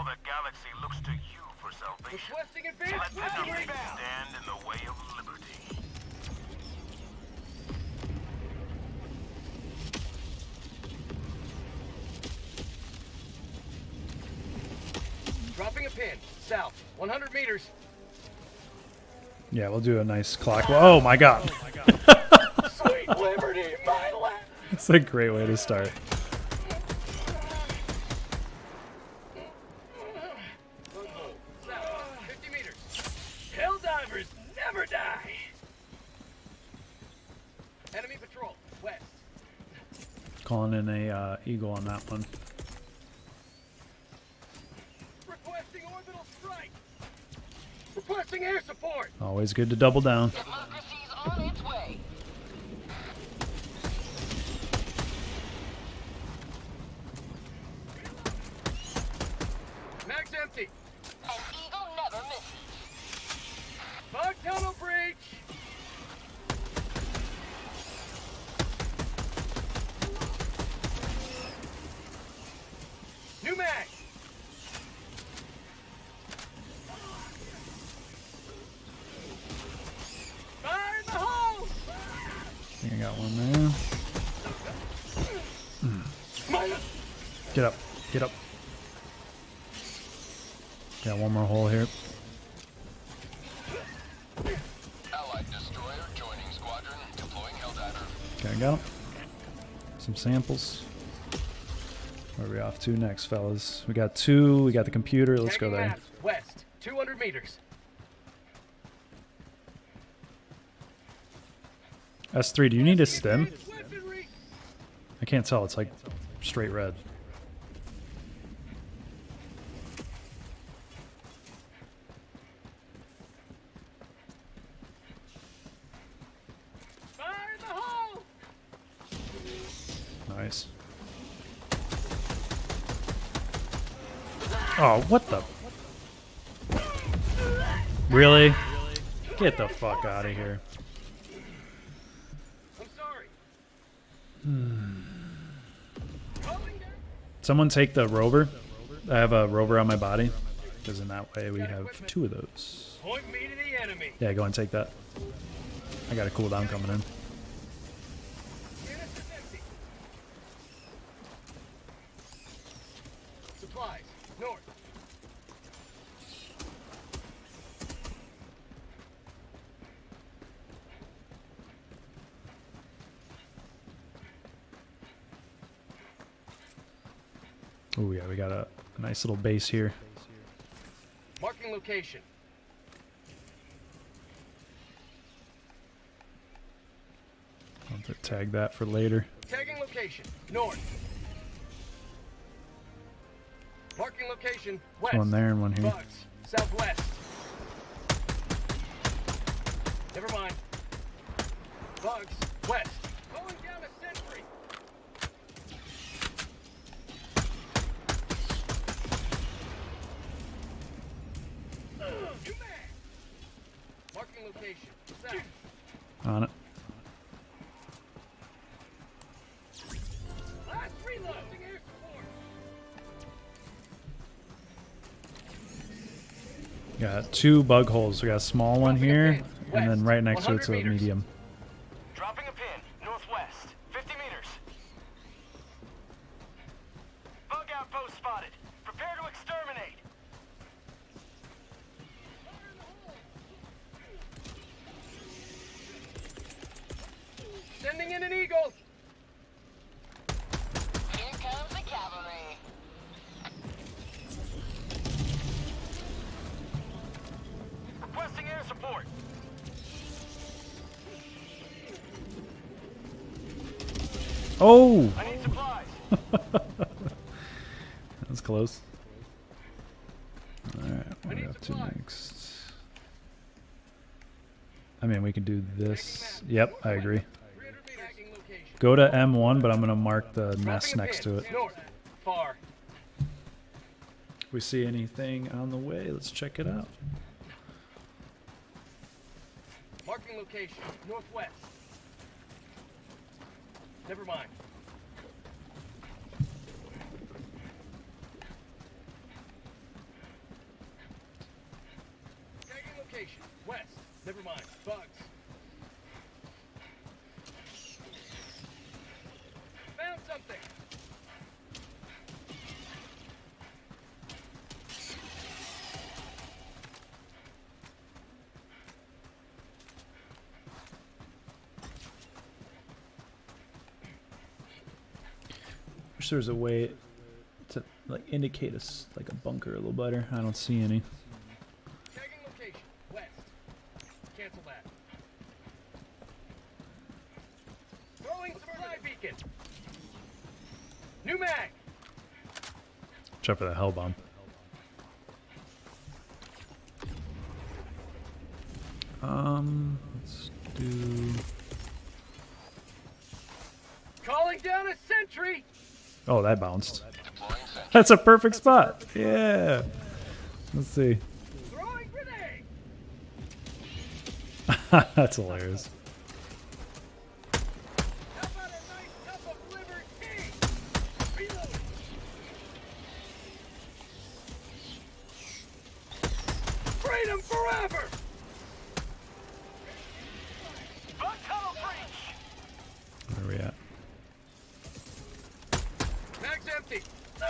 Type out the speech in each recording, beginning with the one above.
the galaxy looks to you for salvation. Requesting advance weaponry. Stand in the way of liberty. Dropping a pin. South. 100 meters. Yeah, we'll do a nice clock. Oh my god. Sweet liberty, my land. That's a great way to start. South. 50 meters. Hell divers never die. Enemy patrol. West. Calling in a eagle on that one. Requesting orbital strike. Requesting air support. Always good to double down. Democracy's on its way. Mag's empty. An eagle never misses. Fog tunnel breach. New mag. Fire in the hole. I think I got one there. Get up. Get up. Got one more hole here. Allied destroyer joining squadron, deploying Helldiver. Okay, got him. Some samples. Where are we off to next, fellas? We got two. We got the computer. Let's go Tagging there. maps. West. 200 meters. S3, do you need a stim? Advanced weaponry. I can't tell. It's like straight red. Fire in the hole. Nice. Oh, what the? Really? Get the fuck out of here. I'm sorry. Calling down. Someone take the rover. I have a rover on my body. Because in that way we have two of those. Point me to the enemy. Yeah, go and take that. I got a cooldown coming in. Unit is empty. Supplies. North. Oh yeah, we got a nice little base here. Marking location. I'll have to tag that for later. Tagging location. North. Marking location. West. One there and one here. Bugs. Southwest. Never mind. Bugs. West. Going down a sentry. New mag. Marking location. South. On it. Last reload. Air support. Got two bug holes. We got a small one here, and then right next to it's a medium. Dropping a pin, northwest, 50 meters. Bug outpost spotted. Prepare to exterminate. Sending in an eagle. Here comes the cavalry. Requesting air support. Oh! I need supplies. That was close. Alright, what do we have to next? I mean, we can do this. Yep, I agree. 300 meters. Tagging location. Go to M1, but I'm going to mark the nest Dropping a next pin. to it. North. Far. If we see anything on the way, let's check it out. Marking location. Northwest. Never mind. Never mind. Bugs. Found something. Wish there was a way to like indicate us like a bunker a little better. I don't see any. Tagging location. West. Cancel that. Throwing supply beacon. New mag. Except for the hell bomb. Let's do. Calling down a sentry. Oh, that bounced. Deploying sentry. That's a perfect spot. Yeah. Let's see. Throwing grenade. That's hilarious. How about a nice cup of liver tea? Reload. Freedom forever. Bug tunnel breach! Where are we at? Mag's empty. No.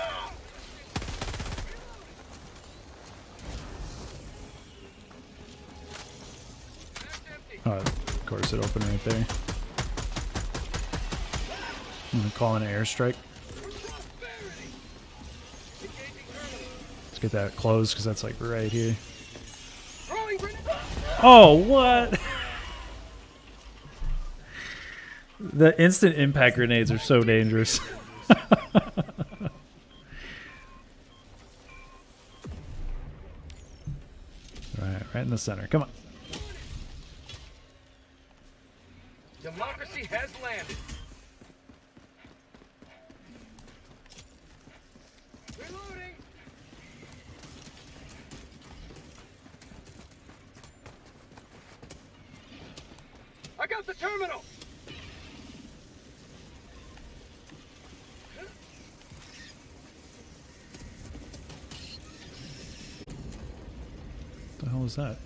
Mag's empty. Oh, of course it opened right there. I'm gonna call in an airstrike. Prosperity. Engaging terminal. Let's get that closed because that's like right here. Throwing grenade. Oh, what? The instant impact grenades are so dangerous. Right in the center. Come on. Democracy has landed. Reloading. I got the terminal. What the hell is that?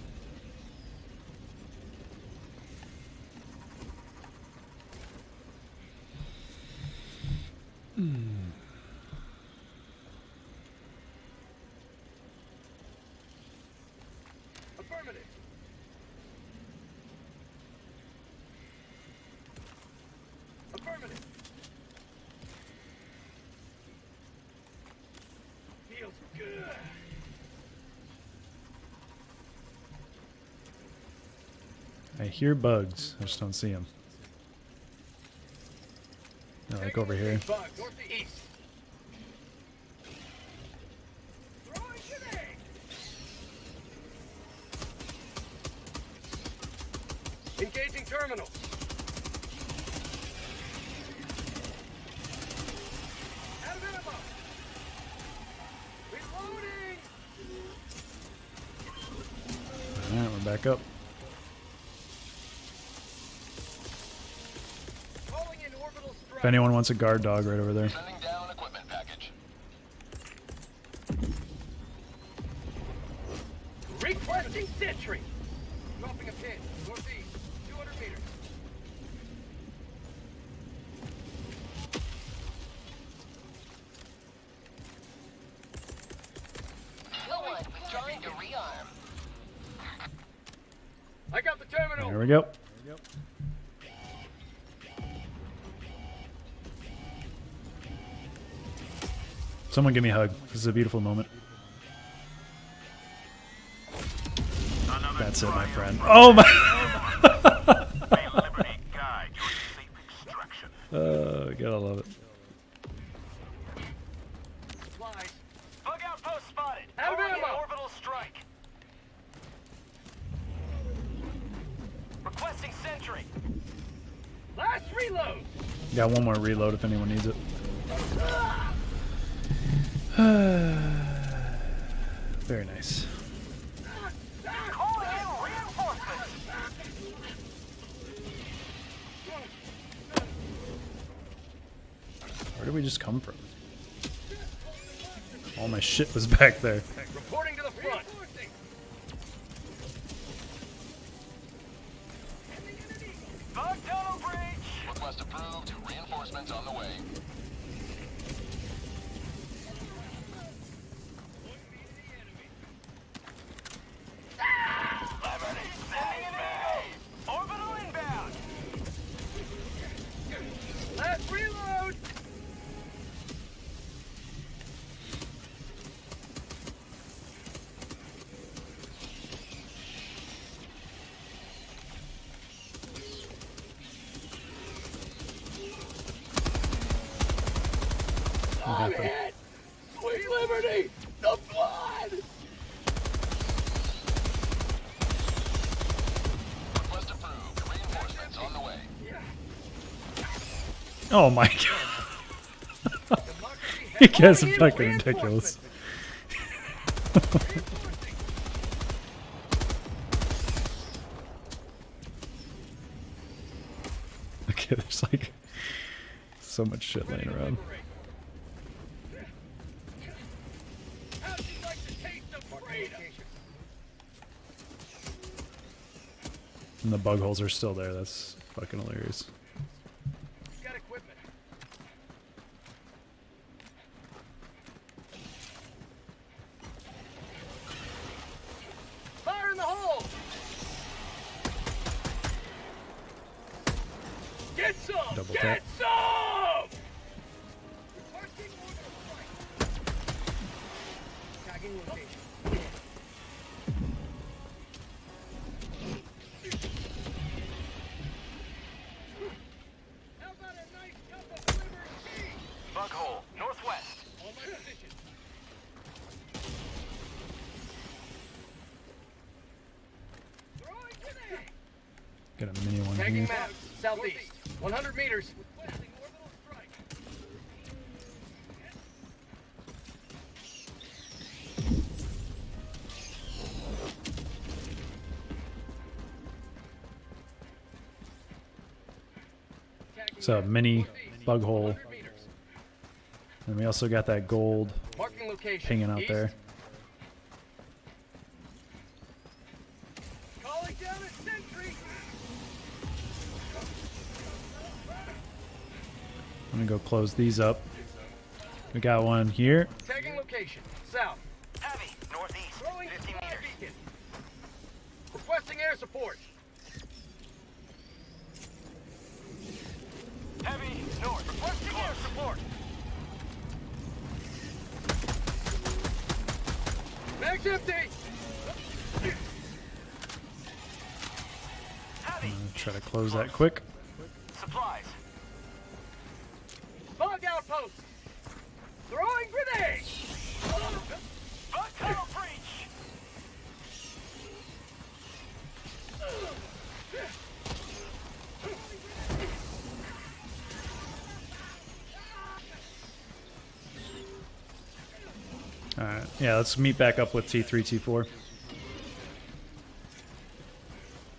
Affirmative. Affirmative. Feels good. I hear bugs. I just don't see them. Like over here. Bug, northeast. Throwing grenade. Engaging terminal. Out of ammo. Reloading. Alright, we're back up. Calling in orbital strike. If anyone wants a guard dog, right over there. Sending down equipment package. Requesting sentry. Dropping a pin. Northeast. 200 meters. No one withdrawing to rearm. I got the terminal. There we go. Someone give me a hug. This is a beautiful moment. That's it, my friend. Oh my! May Liberty guide your safe extraction. Gotta love it. Supplies. Bug outpost spotted. Out of Calling in ammo. orbital strike. Requesting sentry. Last reload. Got one more reload if anyone needs it. Very nice. Calling in reinforcements. Where did we just come from? All my shit was back there. Reporting to the front. Request approved. Reinforcements on the way. Liberty, sending an aid! Orbital inbound! Last reload! What happened? Hit! Sweet Liberty! The blood! Request approved. Reinforcements on the way. Oh my god. You guys are fucking ridiculous. Okay, there's like so much shit laying around. How'd you like to taste of freedom? And the bug holes are still there. That's fucking hilarious. Got equipment. Fire in the hole! Get some! Double Get tap. some! Requesting orbital strike. Tagging location. How about a nice cup of liver tea? Bug hole, northwest. On my position. Throwing grenade! Got a mini one Tagging here. map, southeast. 100 meters. Requesting orbital strike. Tagging It's a map, mini northeast, bug hole. 100 meters. And we also got that gold Marking location. hanging out east. there. Calling down a sentry. I'm gonna go close these up. We got one here. Tagging location. South. Heavy, northeast, Throwing 50 supply meters. beacon. Requesting air support. Heavy, north. Requesting air support. Mag's empty. Heavy, Try to close that quick. supplies. Bug outpost. Throwing grenade. Bug tunnel breach. Alright, yeah, let's meet back up with T3, T4.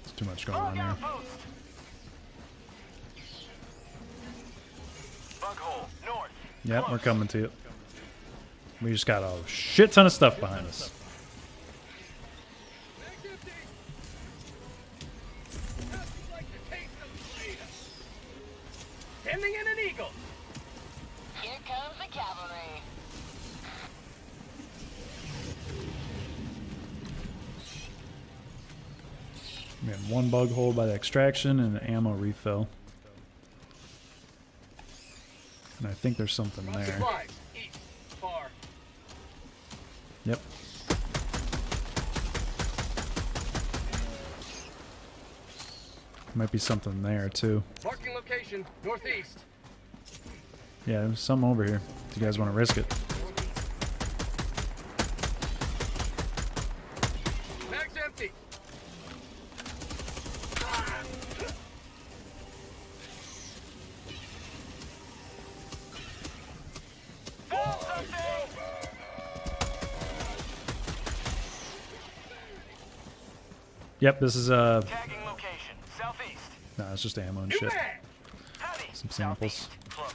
There's too much going on Bug here. outpost. Bug hole, north. Yep, we're Close. coming to you. We just got a shit ton of stuff behind us. Mag's empty. How'd you like to taste of freedom? Sending in an eagle. Here comes the cavalry. We had one bug hole by the extraction and an ammo refill. And I think there's something there. Supplies. East. Far. Yep. Might be something there too. Marking location. Northeast. Yeah, there's something over here. If you guys want to risk it. Mag's empty. Found something. Yep, this is Tagging location, southeast. no, it's just ammo and New shit. mag. Heavy. Some samples. Southeast. Close.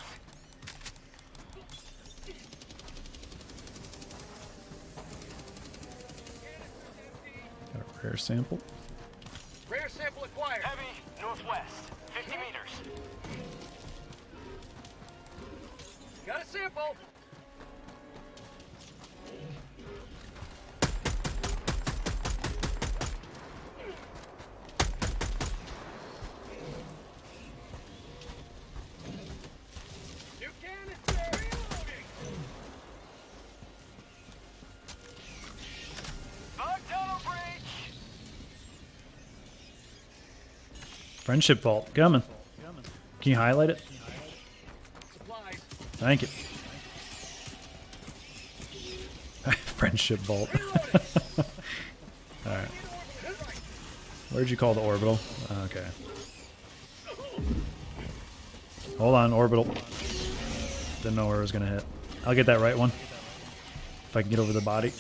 Got a rare sample. Rare sample acquired. Heavy, northwest, 50 meters. Got a sample. New canister. Reloading. Bug tunnel breach. Friendship vault coming. Can you highlight it? Supplies. Thank you. Friendship vault. Alright. Where'd you call the orbital? Okay. Hold on, orbital. Didn't know where it was gonna hit. I'll get that right one. If I can get over the body.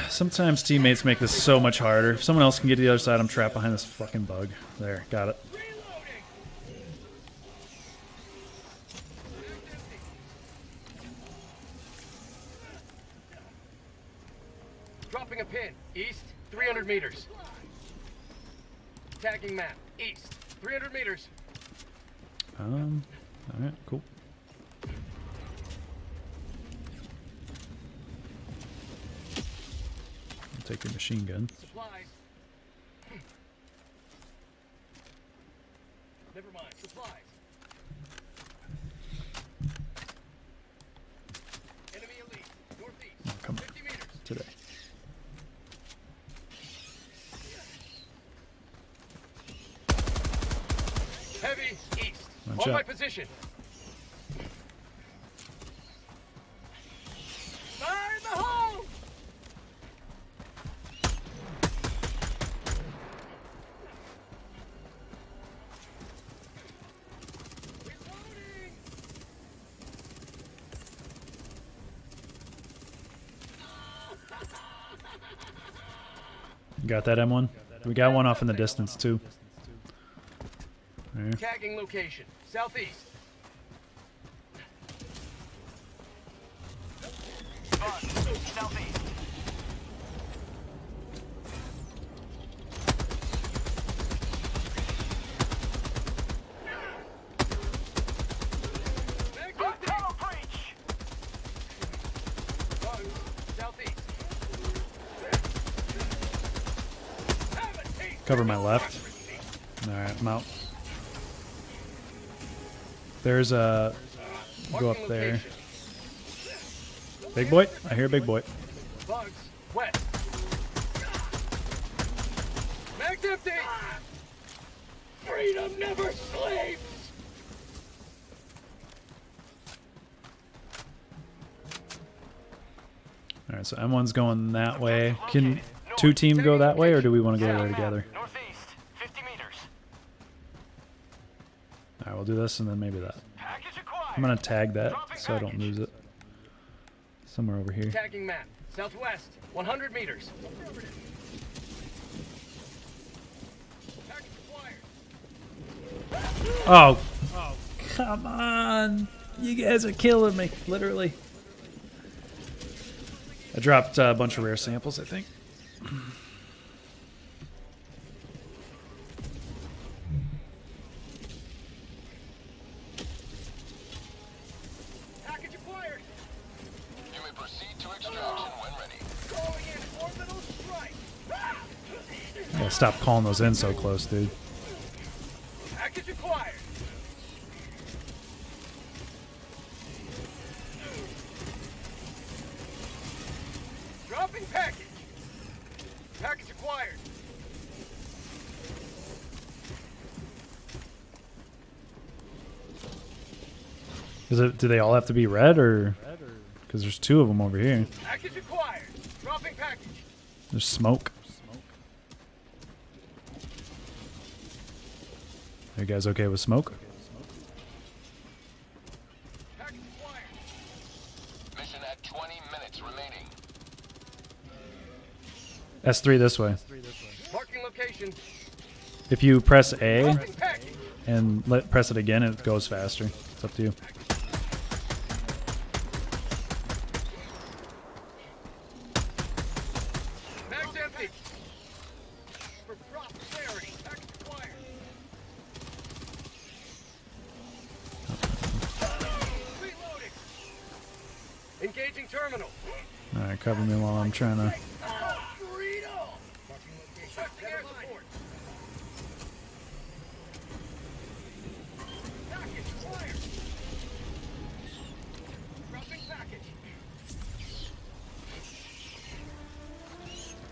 Sometimes teammates make this so much harder. If someone else can get to the other side, I'm trapped behind this fucking bug. There, got it. Dropping a pin. East, 300 meters. Tagging map. East, 300 meters. Alright, cool. I'll take your machine gun. Supplies. Never mind. Supplies. Enemy elite. Northeast. Oh, come on. 50 meters. Today. Heavy. East. Watch On my out. position. Fire in the hole! Reloading! You got that M1? We got one off in the distance too. There. Tagging location. Southeast. Bug. Southeast. Bug tunnel breach. Bugs. Southeast. Have a taste. Cover my left. Alright, I'm out. There's a... Go up Marking there. location. Big boy? I hear big boy. Bugs. West. Mag's empty. Freedom never sleeps. Alright, so M1's going that way. Can two teams go that way, or do we want to go there together? Northeast. 50 meters. Alright, we'll do this and then maybe that. Package acquired. I'm gonna tag that so I don't lose it. Somewhere over here. Tagging map. Southwest. 100 meters. Package acquired. Oh! Come on! You guys are killing me, literally. I dropped a bunch of rare samples, I think. Package acquired. You may proceed to extraction when ready. Calling in orbital strike. Gotta stop calling those in so close, dude. Package acquired. Dropping package. Package acquired. Do they all have to be red, or? Because there's two of them over here. Package acquired. Dropping package. There's smoke. Are you guys okay with smoke? Package acquired. Mission at 20 minutes remaining. S3 this way. Marking location. If you press A Dropping package. and press it again, it goes faster. It's up to you. Mag's empty. For drop clarity. Package acquired. terminal. Alright, cover me while I'm trying to. Marking location. Requesting air support. Package acquired. Dropping package.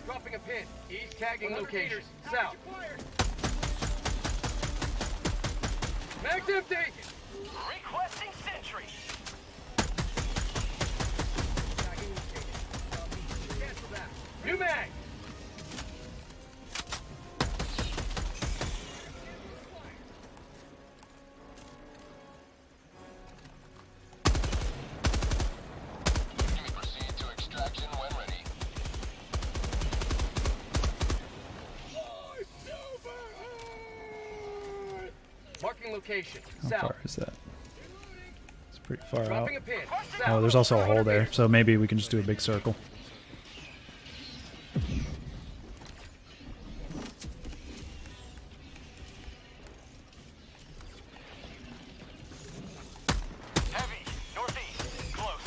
Dropping a pin. East tagging location. South. Mag's empty. Requesting sentry. Tagging location. Cancel that. New mag. You may proceed to extraction when ready. Marking location. How South. far is that? It's pretty far out. Dropping a pin. South. Oh, there's also a hole there, so maybe we can just do a big circle. Heavy. Northeast. Close.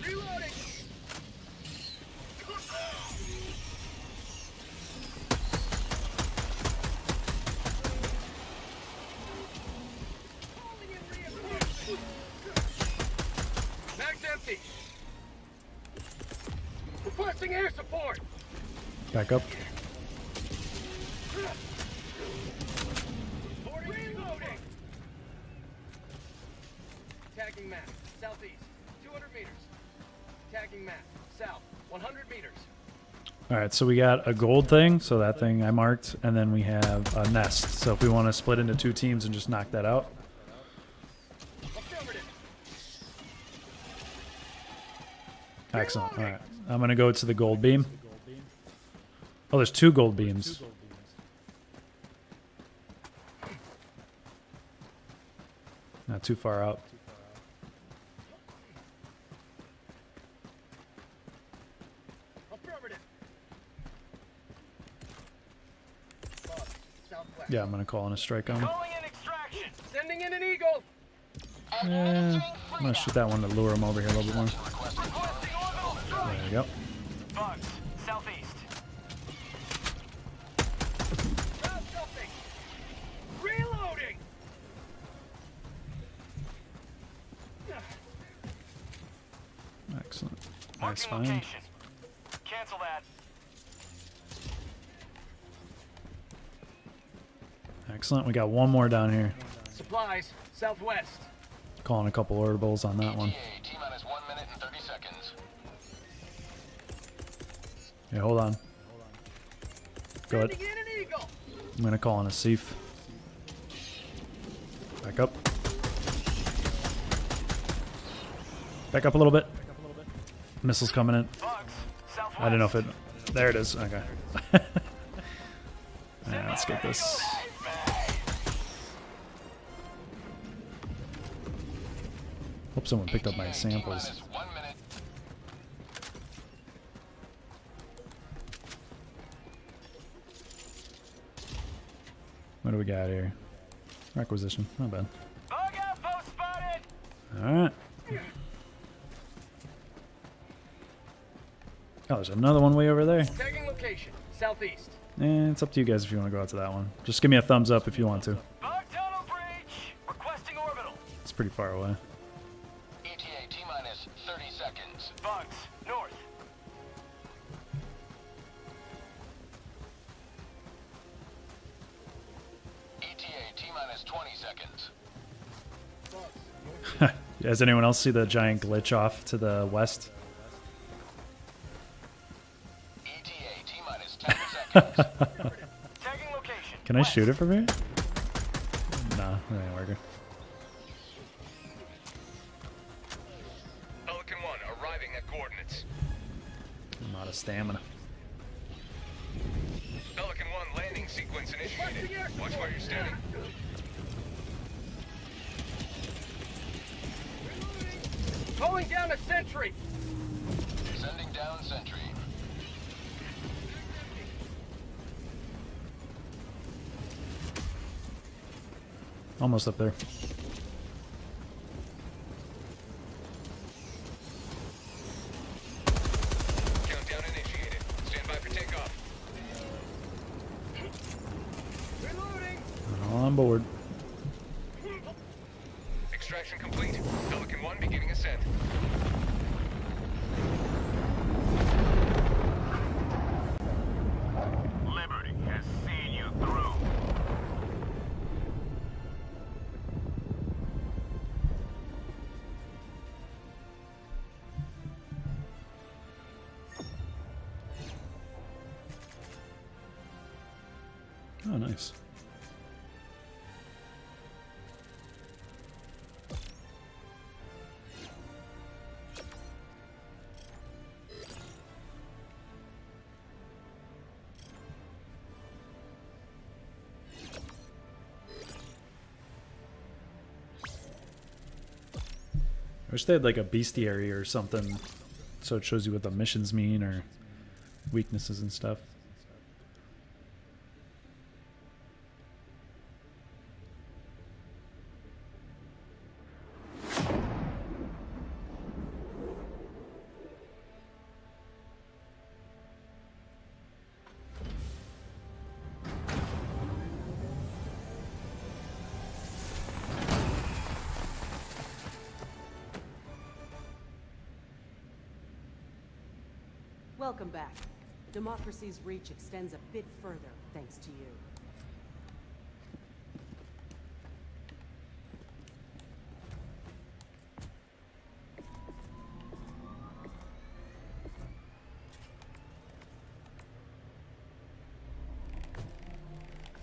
Reloading. Mag's empty. Requesting air support. Back up. Reloading. Tagging map. Southeast. 200 meters. Tagging map. South. 100 meters. Alright, so we got a gold thing, so that thing I marked, and then we have a nest. So if we want to split into 2 teams and just knock that out. Affirmative. Excellent. Alright. I'm going to go to the gold beam. Oh, there's 2 gold beams. Not too far out. Affirmative. Bob, southwest. Yeah, I'm going to call in a strike on him. Calling in extraction. Sending in an eagle. Yeah, I'm going to shoot that one to lure him over here a little bit more. Requesting orbital strike. There we go. Bugs. Southeast. Drop something. Reloading. Excellent. Nice Marking find. location. Cancel that. Excellent. We got one more down here. Supplies. Southwest. Calling a couple orbitals on that one. ETA, T-minus 1 minute and 30 seconds. Yeah, hold on. Go ahead. Sending in an eagle. I'm going to call in a Seif. Back up. Back up a little bit. Missiles coming in. Bugs. Southwest. I don't know if it... There it is. Okay. Yeah, let's get this. Hope someone picked up my ETA, samples. T-minus 1 minute. What do we got here? Requisition. Not bad. Bug outpost spotted. Alright. Oh, there's another one way over there. Tagging location. Southeast. It's up to you guys if you want to go out to that one. Just give me a thumbs up if you want to. Bug tunnel breach. Requesting orbital. It's pretty far away. ETA, T-minus 30 seconds. Bugs. North. ETA, T-minus 20 seconds. Does anyone else see the giant glitch off to the west? ETA, T-minus 10 seconds. Tagging location. Can I West. shoot it from here? Nah, that ain't working. Pelican 1 arriving at coordinates. I'm out of stamina. Pelican 1 landing sequence initiated. Watch where you're standing. Calling down a sentry. Sending down sentry. Almost up there. Extraction complete. Pelican 1 beginning ascent. Liberty has seen you through. Oh, nice. I wish they had like a bestiary or something so it shows you what the missions mean or weaknesses and stuff. Welcome back. Democracy's reach extends a bit further, thanks to you.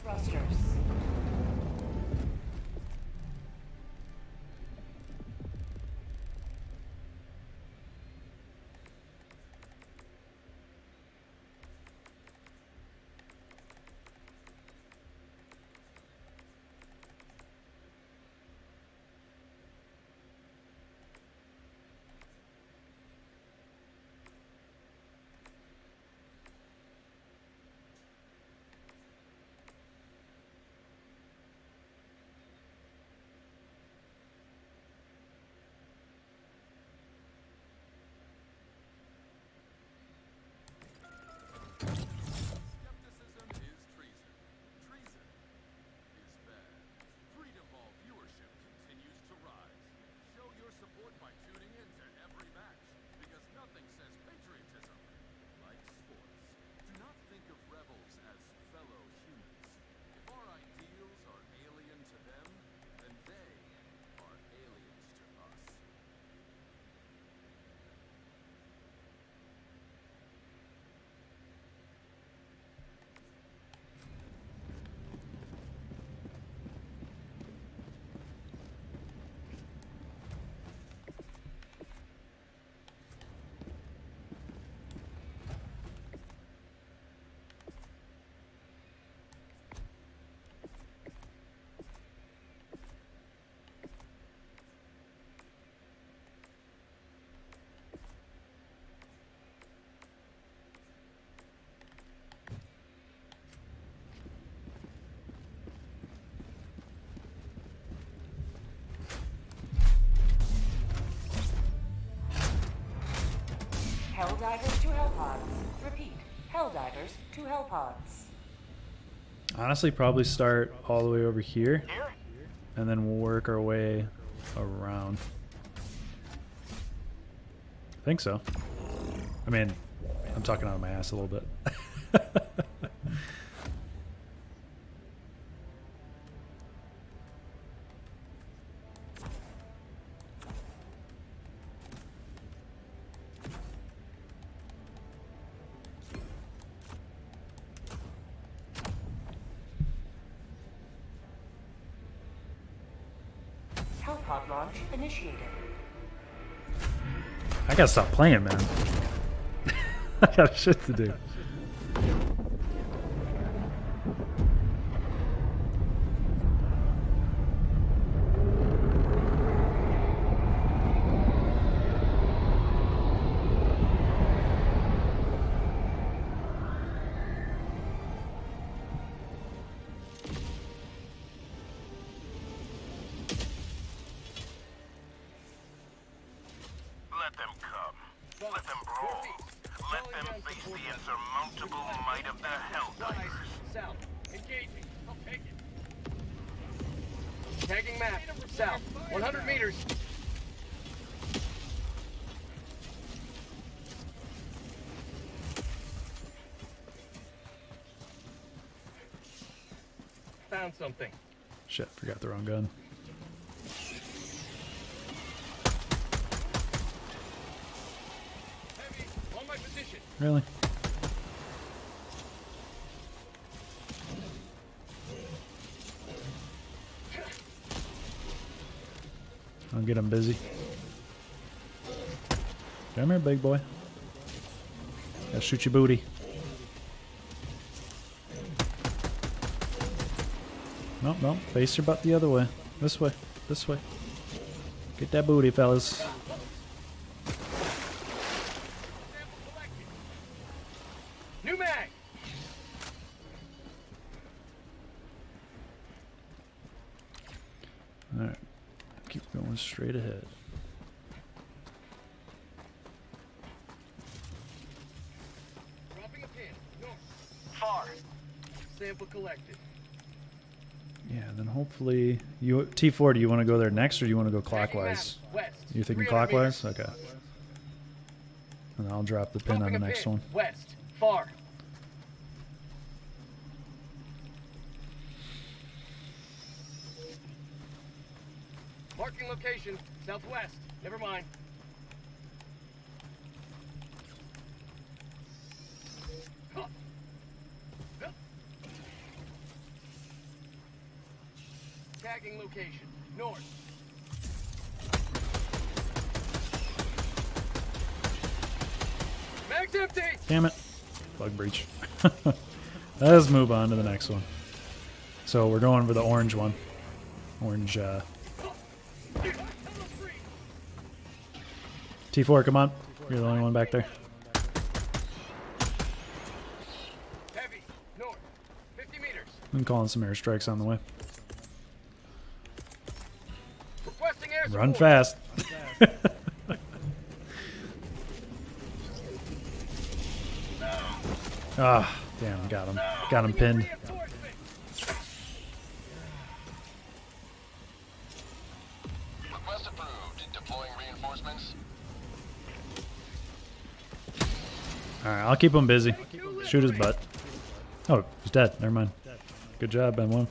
Thrusters. Skepticism is treason. Treason is bad. Freedom Ball viewership continues to rise. Show your support by tuning in to every match, because nothing says patriotism like sports. Do not think of rebels as fellow humans. If our ideals are alien to them, then they are aliens to us. Helldivers to Hellpods. Repeat. Helldivers to Hellpods. Honestly, probably start all the way over here Here? and then work our way around. I think so. I mean, I'm talking out of my ass a little bit. Hellpod launch initiated. I gotta stop playing, man. I got shit to do. Let them come. Let them brawl. Let them face the insurmountable Tagging map. South. 100 meters. Found something. Shit, forgot the wrong gun. Heavy. On my position. Really? I'll get him busy. Come here, big boy. Gotta shoot your booty. Nope, nope. Face your butt the other way. This way. This way. Get that booty, fellas. Sample collected. New mag. Alright. Keep going straight ahead. Dropping a pin. North. Far. Sample collected. Yeah, and then hopefully you T4. Do you want to go there next, or do you want to go Tagging clockwise? map. West. You're thinking 300 clockwise? meters. Okay. And I'll drop the pin on Dropping the a next pin. one. West. Far. Marking location. Southwest. Never mind. Huh. Huh. Tagging location. North. Mag's empty. Damn it. Bug breach. Let's move on to the next one. So we're going for the orange one. Orange, T4, come on. You're the only one back there. Heavy. North. 50 meters. I'm calling some airstrikes on the way. Requesting air Run support. fast. Ah, damn, got him. Got him pinned. Reinforcement. Request approved. Deploying reinforcements. Alright, I'll keep him busy. Shoot his butt. Oh, he's dead. Never mind. Good job, Ben1.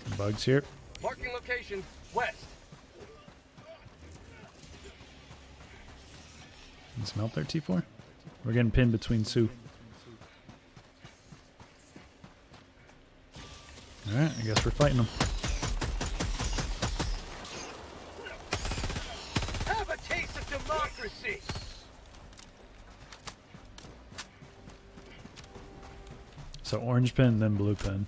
Some bugs here. Marking location. West. You smell there, T4? We're getting pinned between two. Alright, I guess we're fighting them. Have a taste of democracy. So orange pin, then blue pin.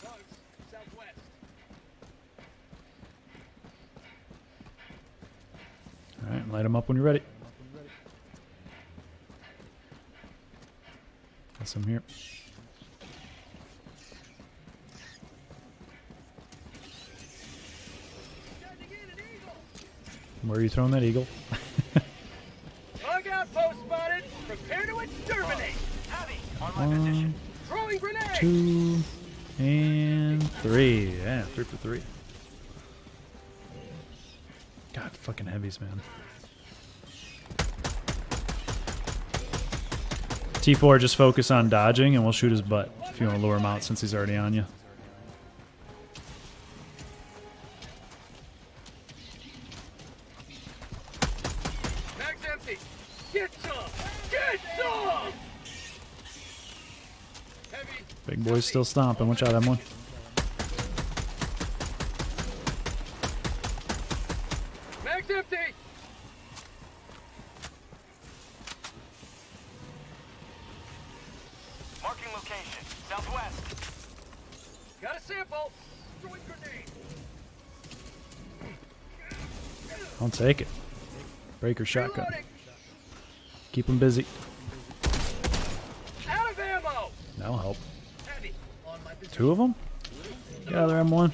Bugs. Southwest. Alright, light them up when you're ready. Got some here. Charging in an eagle. Where are you throwing that eagle? Bug outpost spotted. Prepare to exterminate. Heavy. On my position. Throwing grenade. 2 and 3. Yeah, 3 for 3. God, fucking heavies, man. T4, just focus on dodging and we'll shoot his butt if you want to lure him out since he's already on you. Mag's empty. Get some. Get some. Heavy. Big boy's still stomping. Watch out, M1. Mag's empty. Marking location. Southwest. Got a sample. Throwing grenade. I'll take it. Breaker shotgun. Reloading. Keep him busy. That'll help. Heavy. On my position. Two of them? Yeah, they're M1.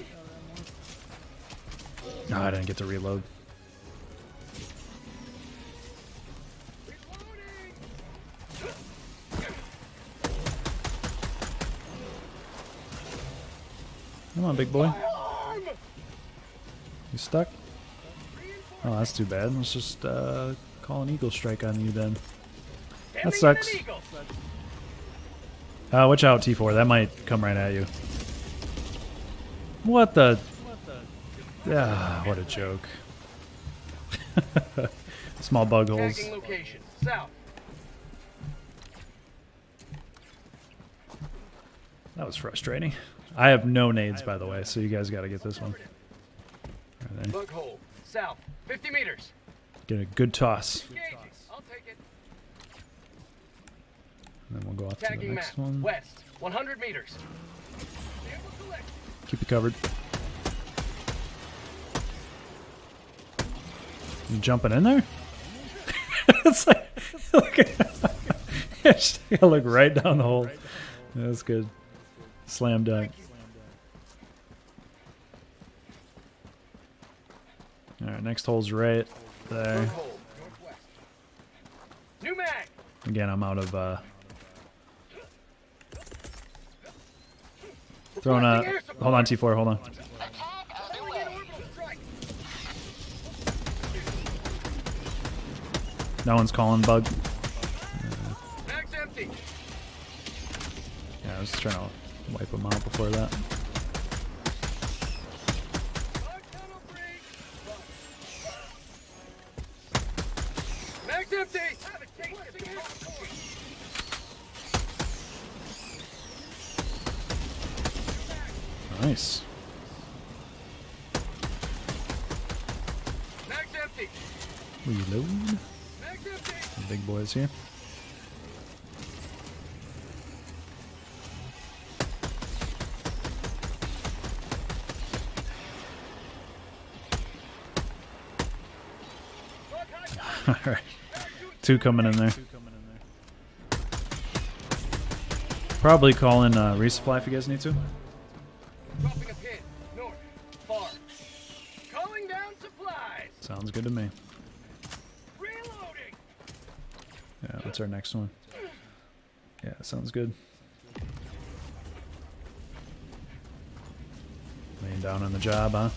No, I didn't get to reload. Come on, big boy. You stuck? Oh, that's too bad. Let's just call an eagle strike on you then. That sucks. Watch out, T4. That might come right at you. What the? Ah, what a joke. Small bug holes. Tagging location. South. That was frustrating. I have no nades, by the way, so you guys got to get this one. Right there. Bug hole. South. 50 meters. Get a good toss. Engaging. I'll take it. And then we'll go off to the Tagging next map. one. West. 100 meters. Sample collect. Keep it covered. You jumping in there? It's like, just gotta look right down the hole. That's good. Slam dunk. Alright, next hole's right there. Bug hole. Northwest. New mag. Again, I'm out of throwing a. Requesting air support. Hold on, T4, hold on. Attack Sending underway. in orbital strike. No one's calling bug. Mag's empty. Yeah, I was trying to wipe them out before that. Bug tunnel free. Mag's empty. Have it taken. Nice. Mag's empty. Reload. Mag's empty. The big boys here. Bug high. Alright. Two coming in there. Probably call in resupply if you guys need to. Dropping a pin. North. Far. Calling down supplies. Sounds good to me. Reloading. Yeah, what's our next one? Yeah, sounds good. Laying down on the job, huh?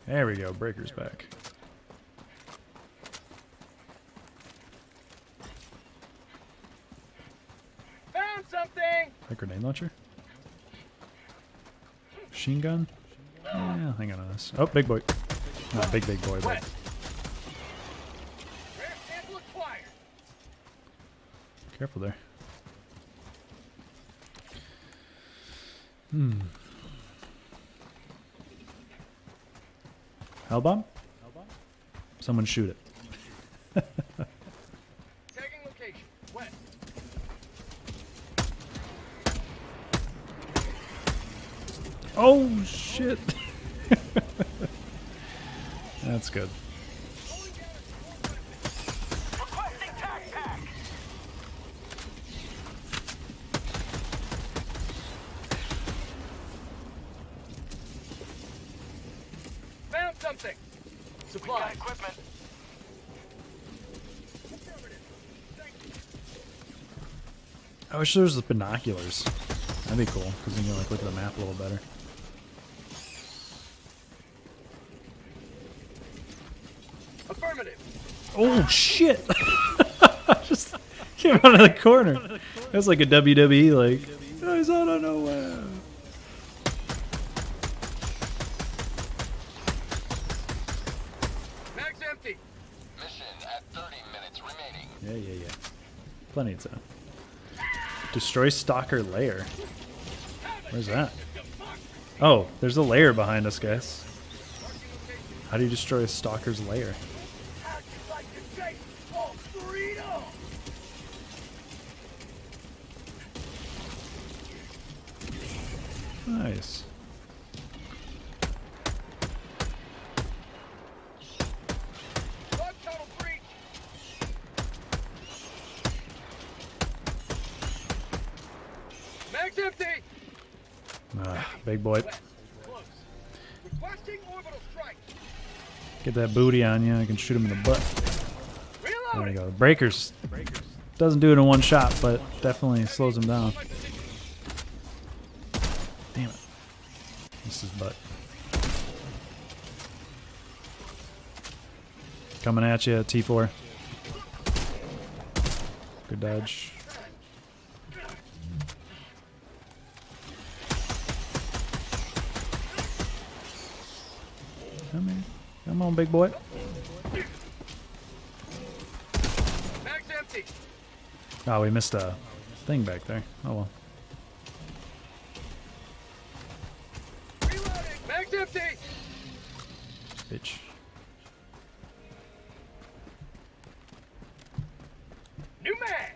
There we go, breaker's back. Found something. A grenade launcher? Machine gun? Yeah, hang on to this. Oh, big boy. Not big boy, but West. Rare sample acquired. careful there. Hell bomb? Someone shoot it. Tagging location. West. Oh, shit. That's good. Requesting tac pack. Found something. We got Supplies. equipment. I wish there was the binoculars. That'd be cool, because then you can like look at the map a little better. Affirmative. Oh shit! Just came out of the corner. That's like a WWE, like, oh, he's out of nowhere. Mag's empty. Mission at 30 minutes remaining. Yeah. Plenty of time. Destroy Stalker Lair. Where's that? Oh, there's a lair behind us, guys. How do you destroy a Stalker's lair? How'd you like to taste all freedom? Nice. Bug tunnel breach. Mag's empty. Big boy. West. Close. Requesting orbital strike. Get that booty on you. I can shoot him in the butt. There Reloading. you go. Breakers. Doesn't do it in one shot, but definitely slows him down. Damn it. This is butt. Coming at you, T4. Good dodge. Come here. Come on, big boy. Mag's empty. Oh, we missed a thing back there. Oh well. Reloading. Mag's empty. Bitch. New mag.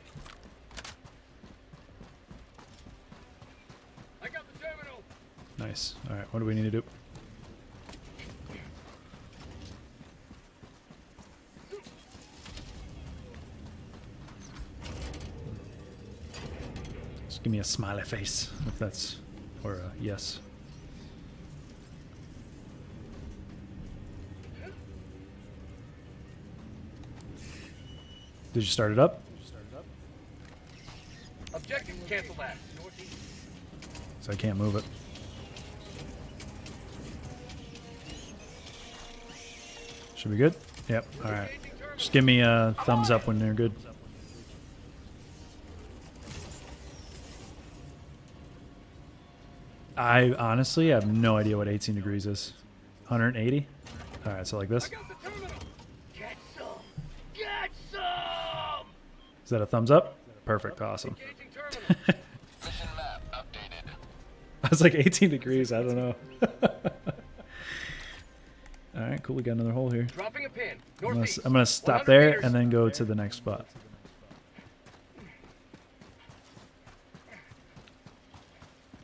I got the terminal. Nice. Alright, what do we need to do? Just give me a smiley face, if that's, or a yes. Did you start it up? Objective cancel that. Northeast. So I can't move it. Should be good? Yep. Alright. Just give me a thumbs up when they're good. I honestly have no idea what 18 degrees is. 180? Alright, so like this. I got the terminal. Get some. Get some. Is that a thumbs up? Perfect, awesome. Engaging terminal. Mission map updated. I was like 18 degrees, I don't know. Alright, cool, we got another hole here. Dropping a pin. I'm Northeast. gonna stop 100 there meters. and then go to the next spot.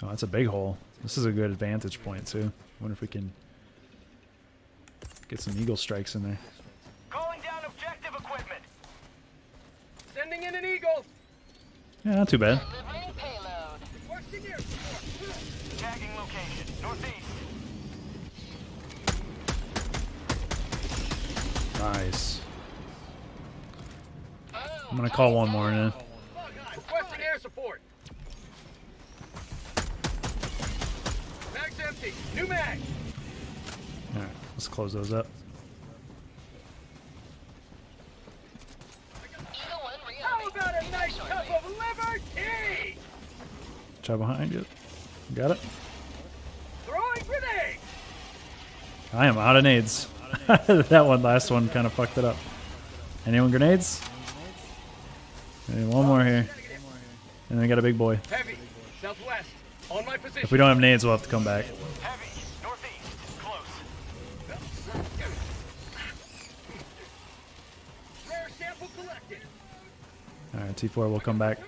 Oh, that's a big hole. This is a good vantage point too. Wonder if we can get some eagle strikes in there. Calling down objective equipment. Sending in an eagle. Yeah, not too bad. Delivering payload. Requesting air support. Tagging location. Northeast. Nice. I'm gonna call one more in. Requesting air support. Mag's empty. New mag. Alright, let's close those up. Eagle 1 How reloading. about a nice cup of liberty? Try behind you. Got it? Throwing grenade. I am out of nades. That last one kind of fucked it up. Anyone grenades? Okay, one more here. And then we got a big boy. Heavy. Southwest. On my position. If we don't have nades, we'll have to come back. Heavy. Northeast. Close. Rare sample collected. Alright, T4 will come back.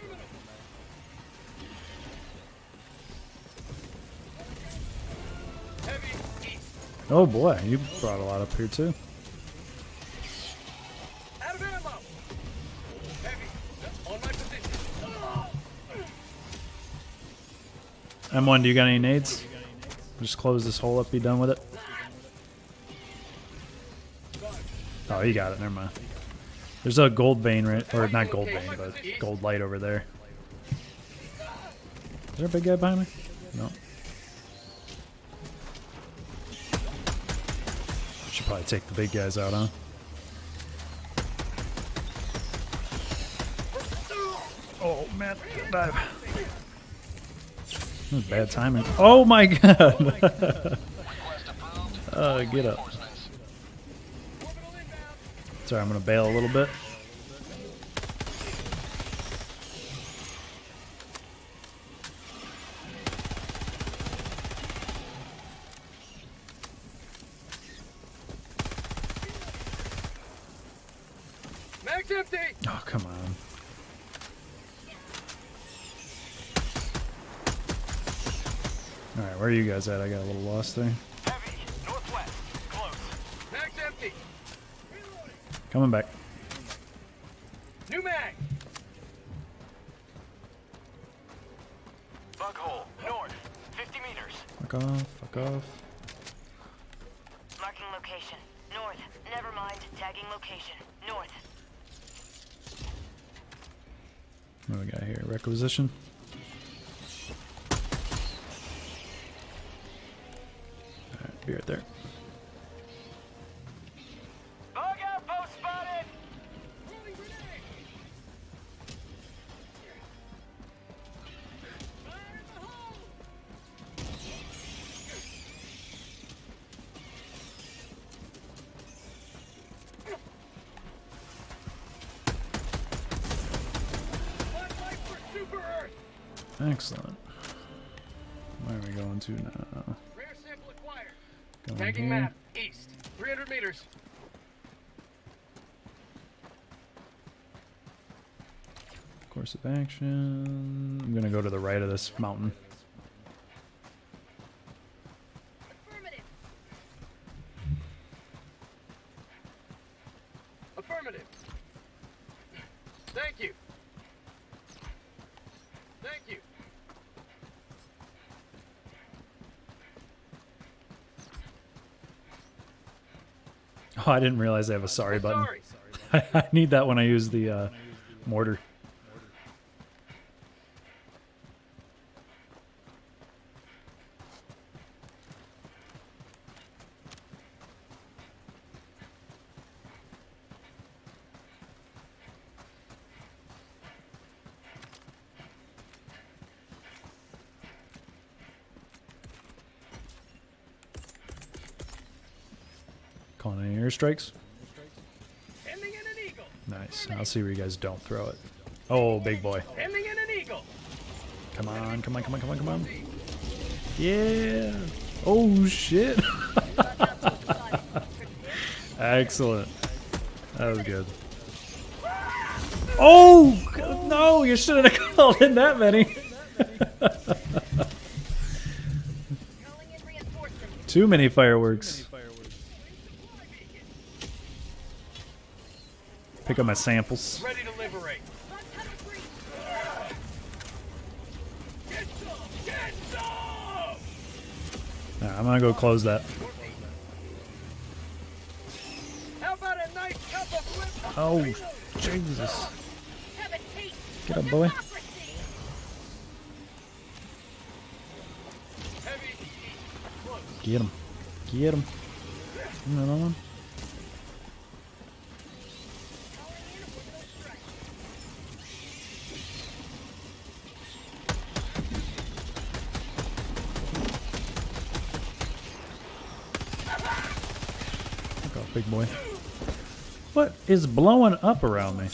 Heavy. East. Oh boy, you brought a lot up here too. Out of ammo. Heavy. On my position. M1, do you got any nades? Just close this hole up, be done with it. Oh, you got it, never mind. There's a gold vein, right? Or not gold vein, but gold light over there. Is there a big guy behind me? No. Should probably take the big guys out, huh? Oh man, dive. That was bad timing. Oh my god! Get up. Sorry, I'm gonna bail a little bit. Mag's empty. Oh, come on. Alright, where are you guys at? I got a little lost there. Heavy, northwest. Close. Mag's empty. Coming back. New mag. Bug hole, north. 50 meters. Fuck off, fuck off. Marking location. North. Never mind. Tagging location. North. What do we got here? Requisition. Alright, be right there. Bug outpost spotted! Excellent. Where are we going to now? Rare sample acquired. Going Tagging here. map. East. 300 meters. Course of action. I'm gonna go to the right of this mountain. Affirmative. Affirmative. Thank you. Thank you. Oh, I didn't realize they have a sorry button. Sorry. I need that when I use the mortar. Calling any airstrikes? Ending in an eagle. Nice. I'll see where you guys don't throw it. Oh, big boy. Ending in an eagle. Come on, come on, come on, come on, come on. Yeah. Oh, shit. Excellent. That was good. Oh, no, you shouldn't have called in that many. Calling in reinforcements. Too many fireworks. Pick up my samples. Ready to liberate. Get some! Get some! Alright, I'm gonna go close that. How about a nice cup of flip? Oh, Jesus. Have a taste Get of up, boy. democracy. Heavy. Close. Get him. Get him. No, no, no. Fuck off, big boy. What is blowing up around me?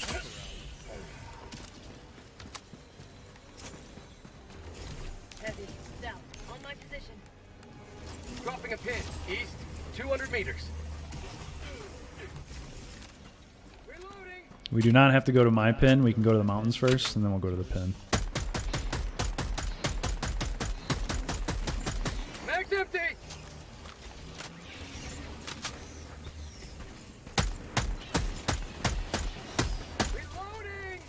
Heavy. South. On my position. Dropping a pin. East. 200 meters. Reloading. We do not have to go to my pin. We can go to the mountains first, and then we'll go to the pin. Mag's empty. Reloading.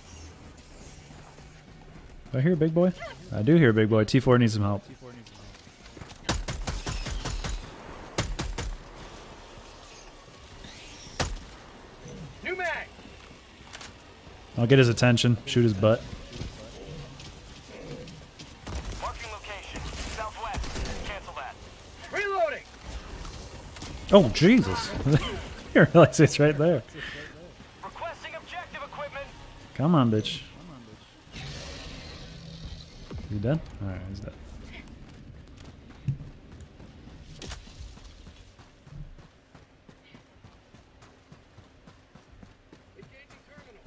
Do I hear big boy? I do hear big boy. T4 needs some help. New mag. I'll get his attention. Shoot his butt. Marking location. Southwest. Cancel that. Reloading. Oh, Jesus. I didn't realize it's right there. Requesting objective equipment. Come on, bitch. You dead? Alright, he's dead. Engaging terminal.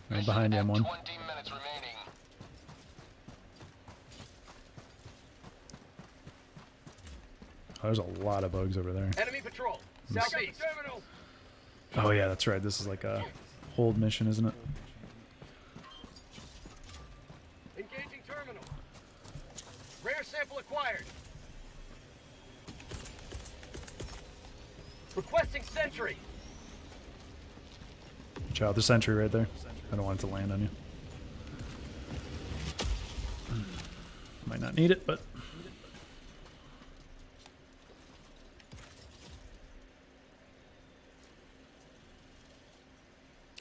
Right behind you, At M1. 20 minutes remaining. Oh, there's a lot of bugs over there. Enemy patrol. Southeast. Terminal. Oh yeah, that's right. This is like a hold mission, isn't it? Engaging terminal. Rare sample acquired. Requesting sentry. Watch out, the sentry right there. I don't want it to land on you. Might not need it, but...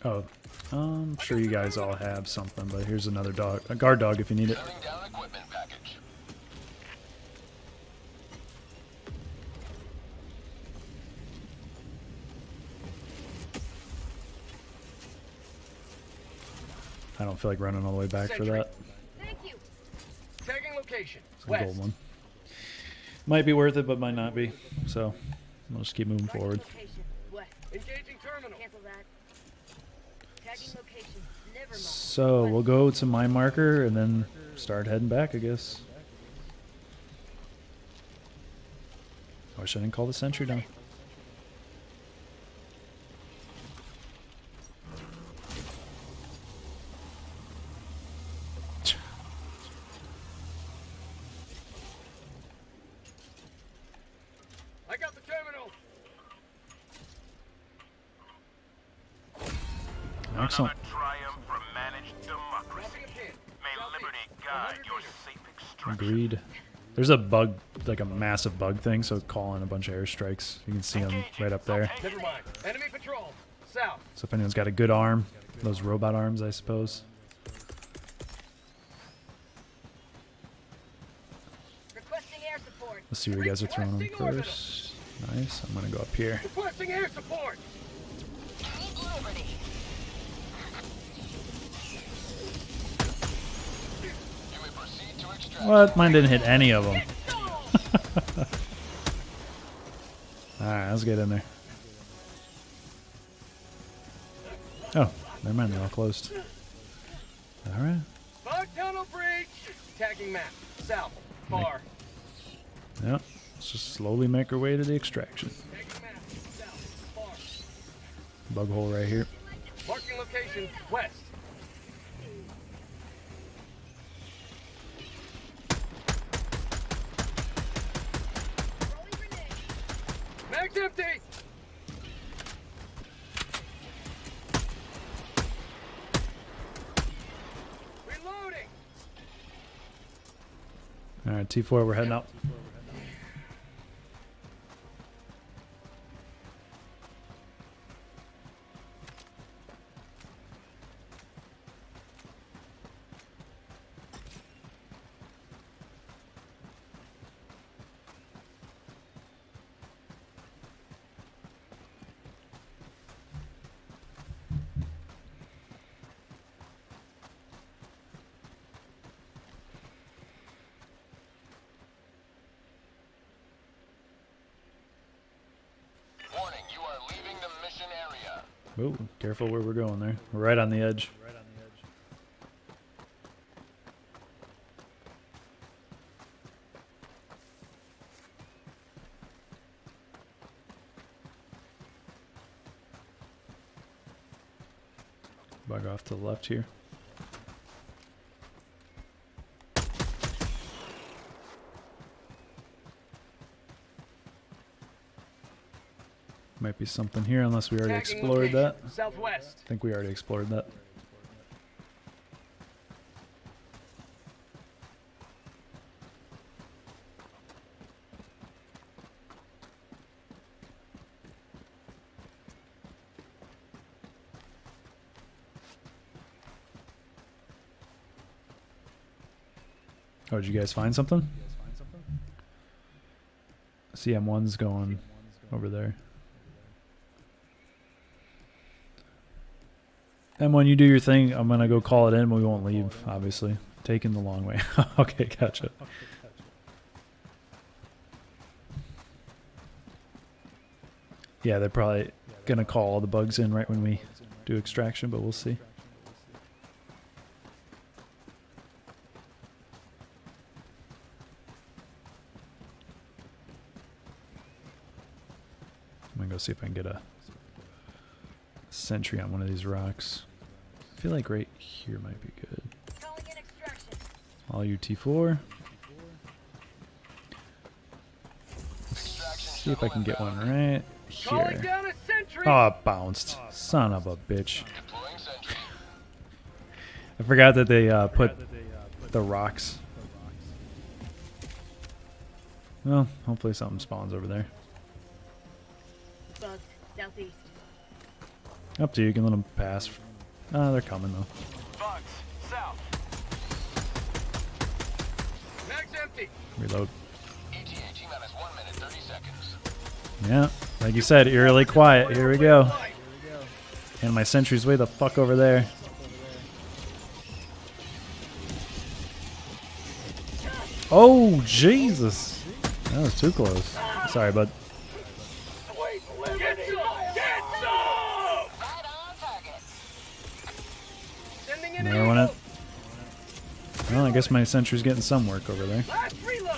Oh, I'm sure you guys all have something, but here's another dog. A guard dog if you need it. Sending down equipment package. I don't feel like running all the way back for Sentry. that. Thank you. Tagging location. It's a West. gold one. Might be worth it, but might not be. So, we'll just keep moving forward. Location. West. Engaging terminal. Cancel that. Tagging location. Never mind. So, we'll go to my marker and then start heading back, I guess. I wish I didn't call the sentry down. I got the terminal. Excellent. Another triumph for managed democracy. Dropping a pin. May Southeast. liberty guide 100 your meters. safe extraction. Agreed. There's a bug, like a massive bug thing, so call in a bunch of airstrikes. You can see them right up there. Never mind. Enemy patrol. South. So if anyone's got a good arm, those robot arms, I suppose. Requesting air support. Let's see where you guys are throwing them first. Nice. I'm gonna go up here. Requesting air support. Need liberty. You may proceed to extraction. What? Mine didn't hit any of them. Alright, let's get in there. Oh, never mind, they're all closed. Alright. Bug tunnel breach. Tagging map. South. Far. Yep. Let's just slowly make our way to the extraction. Tagging map. South. Far. Bug hole right here. Marking location. West. Rolling grenade. Mag's empty. Reloading. Alright, T4, we're heading out. Warning, you are leaving the mission area. Ooh, careful where we're going there. We're right on the edge. Bug off to the left here. Might be something here unless we already Tagging explored location. that. Southwest. I think we already explored that. Oh, did you guys find something? CM1's going over there. M1, you do your thing. I'm gonna go call it in, but we won't leave, obviously. Taking the long way. Okay, gotcha. Yeah, they're probably gonna call all the bugs in right when we do extraction, but we'll see. I'm gonna go see if I can get a sentry on one of these rocks. I feel like right here might be good. Calling in extraction. All you T4. Extraction See if I can get one right Calling here. down a sentry. Oh, it bounced. Son of a bitch. Deploying sentry. I forgot that they put the rocks. Well, hopefully something spawns over there. Bugs, southeast. Up to you. You can let them pass. They're coming though. Bugs, south. Mag's empty. Reload. ETA T-minus 1 minute, 30 seconds. Yeah, like you said, eerily quiet. Here we go. And my sentry's way the fuck over there. Oh, Jesus. That was too close. Sorry, bud. Get some! Get some! Right on target. Sending in Another one ammo. up. Well, I guess my sentry's getting some work over there. Last reload.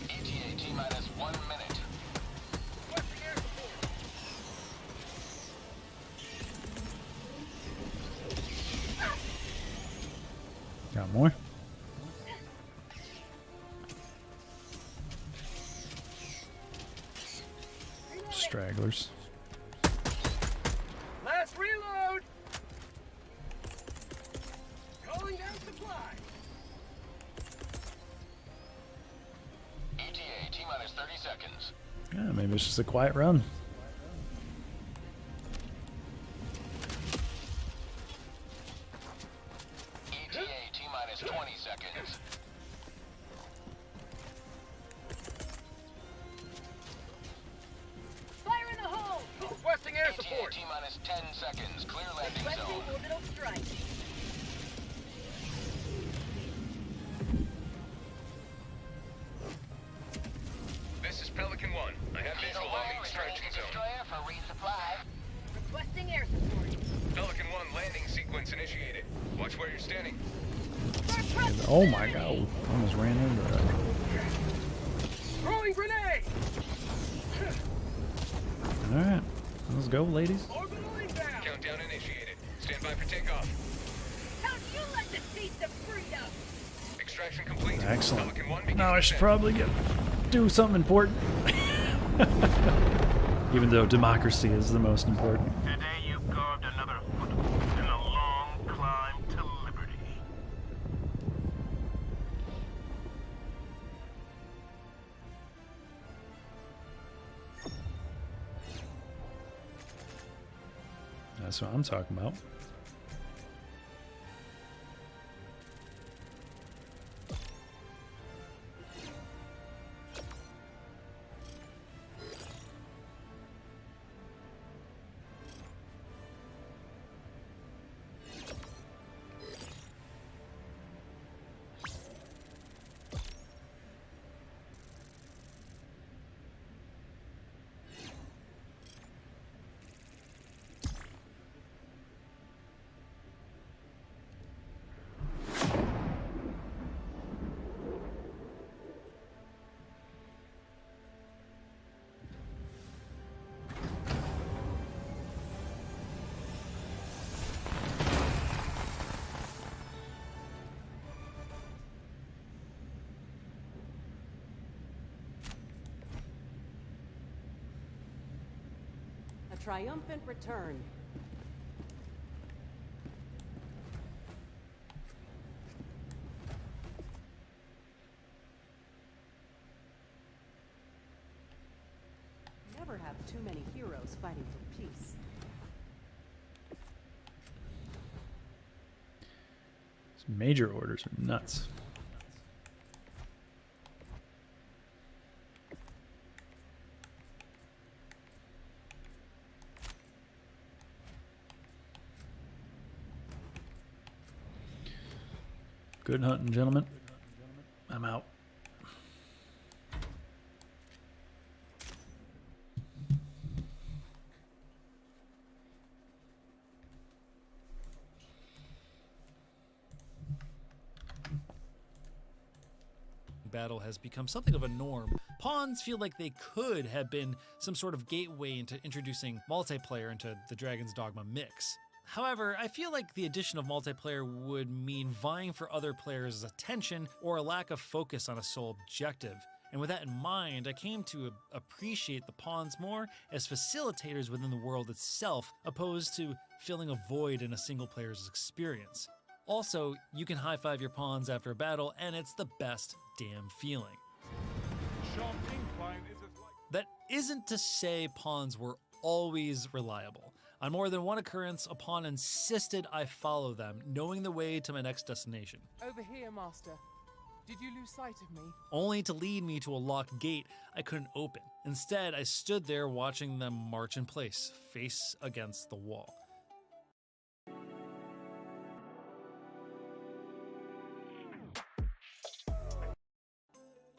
ETA T-minus 1 minute. Requesting air support. Got more? Stragglers. Last reload. Calling down supply. ETA T-minus 30 seconds. Yeah, maybe it's just a quiet run. ETA T-minus 20 seconds. Fire in the hole! Requesting air ETA support. T-minus 10 seconds. Clear landing Requesting zone. orbital strike. This is Pelican 1. I have visual on the extraction zone. Destroyer for resupply. Requesting air support. Pelican 1 landing sequence initiated. Watch where you're standing. Oh my god. Almost ran into that. Throwing grenade. Alright. Let's go, ladies. Orbital inbound. Countdown initiated. Stand by for takeoff. Don't you let the taste of freedom! Extraction complete. Excellent. Pelican 1 begins Now I should descent. probably do something important. Even though democracy is the most important. Today you carved another foothold in a long climb to liberty. That's what I'm talking about. A triumphant return. Never have too many heroes fighting for peace. These major orders are nuts. Good hunting, gentlemen. I'm out. Battle has become something of a norm. Pawns feel like they could have been some sort of gateway into introducing multiplayer into the Dragon's Dogma mix. However, I feel like the addition of multiplayer would mean vying for other players' attention or a lack of focus on a sole objective. And And with that in mind, I came to appreciate the pawns more as facilitators within the world itself, opposed to filling a void in a single player's experience. Also, you can high-five your pawns after a battle, and it's the best damn feeling. That isn't to say pawns were always reliable. On more than one occurrence, a pawn insisted I follow them, knowing the way to my next destination. Over here, Master. Did you lose sight of me? Only to lead me to a locked gate I couldn't open. Instead, I stood there watching them march in place, face against the wall.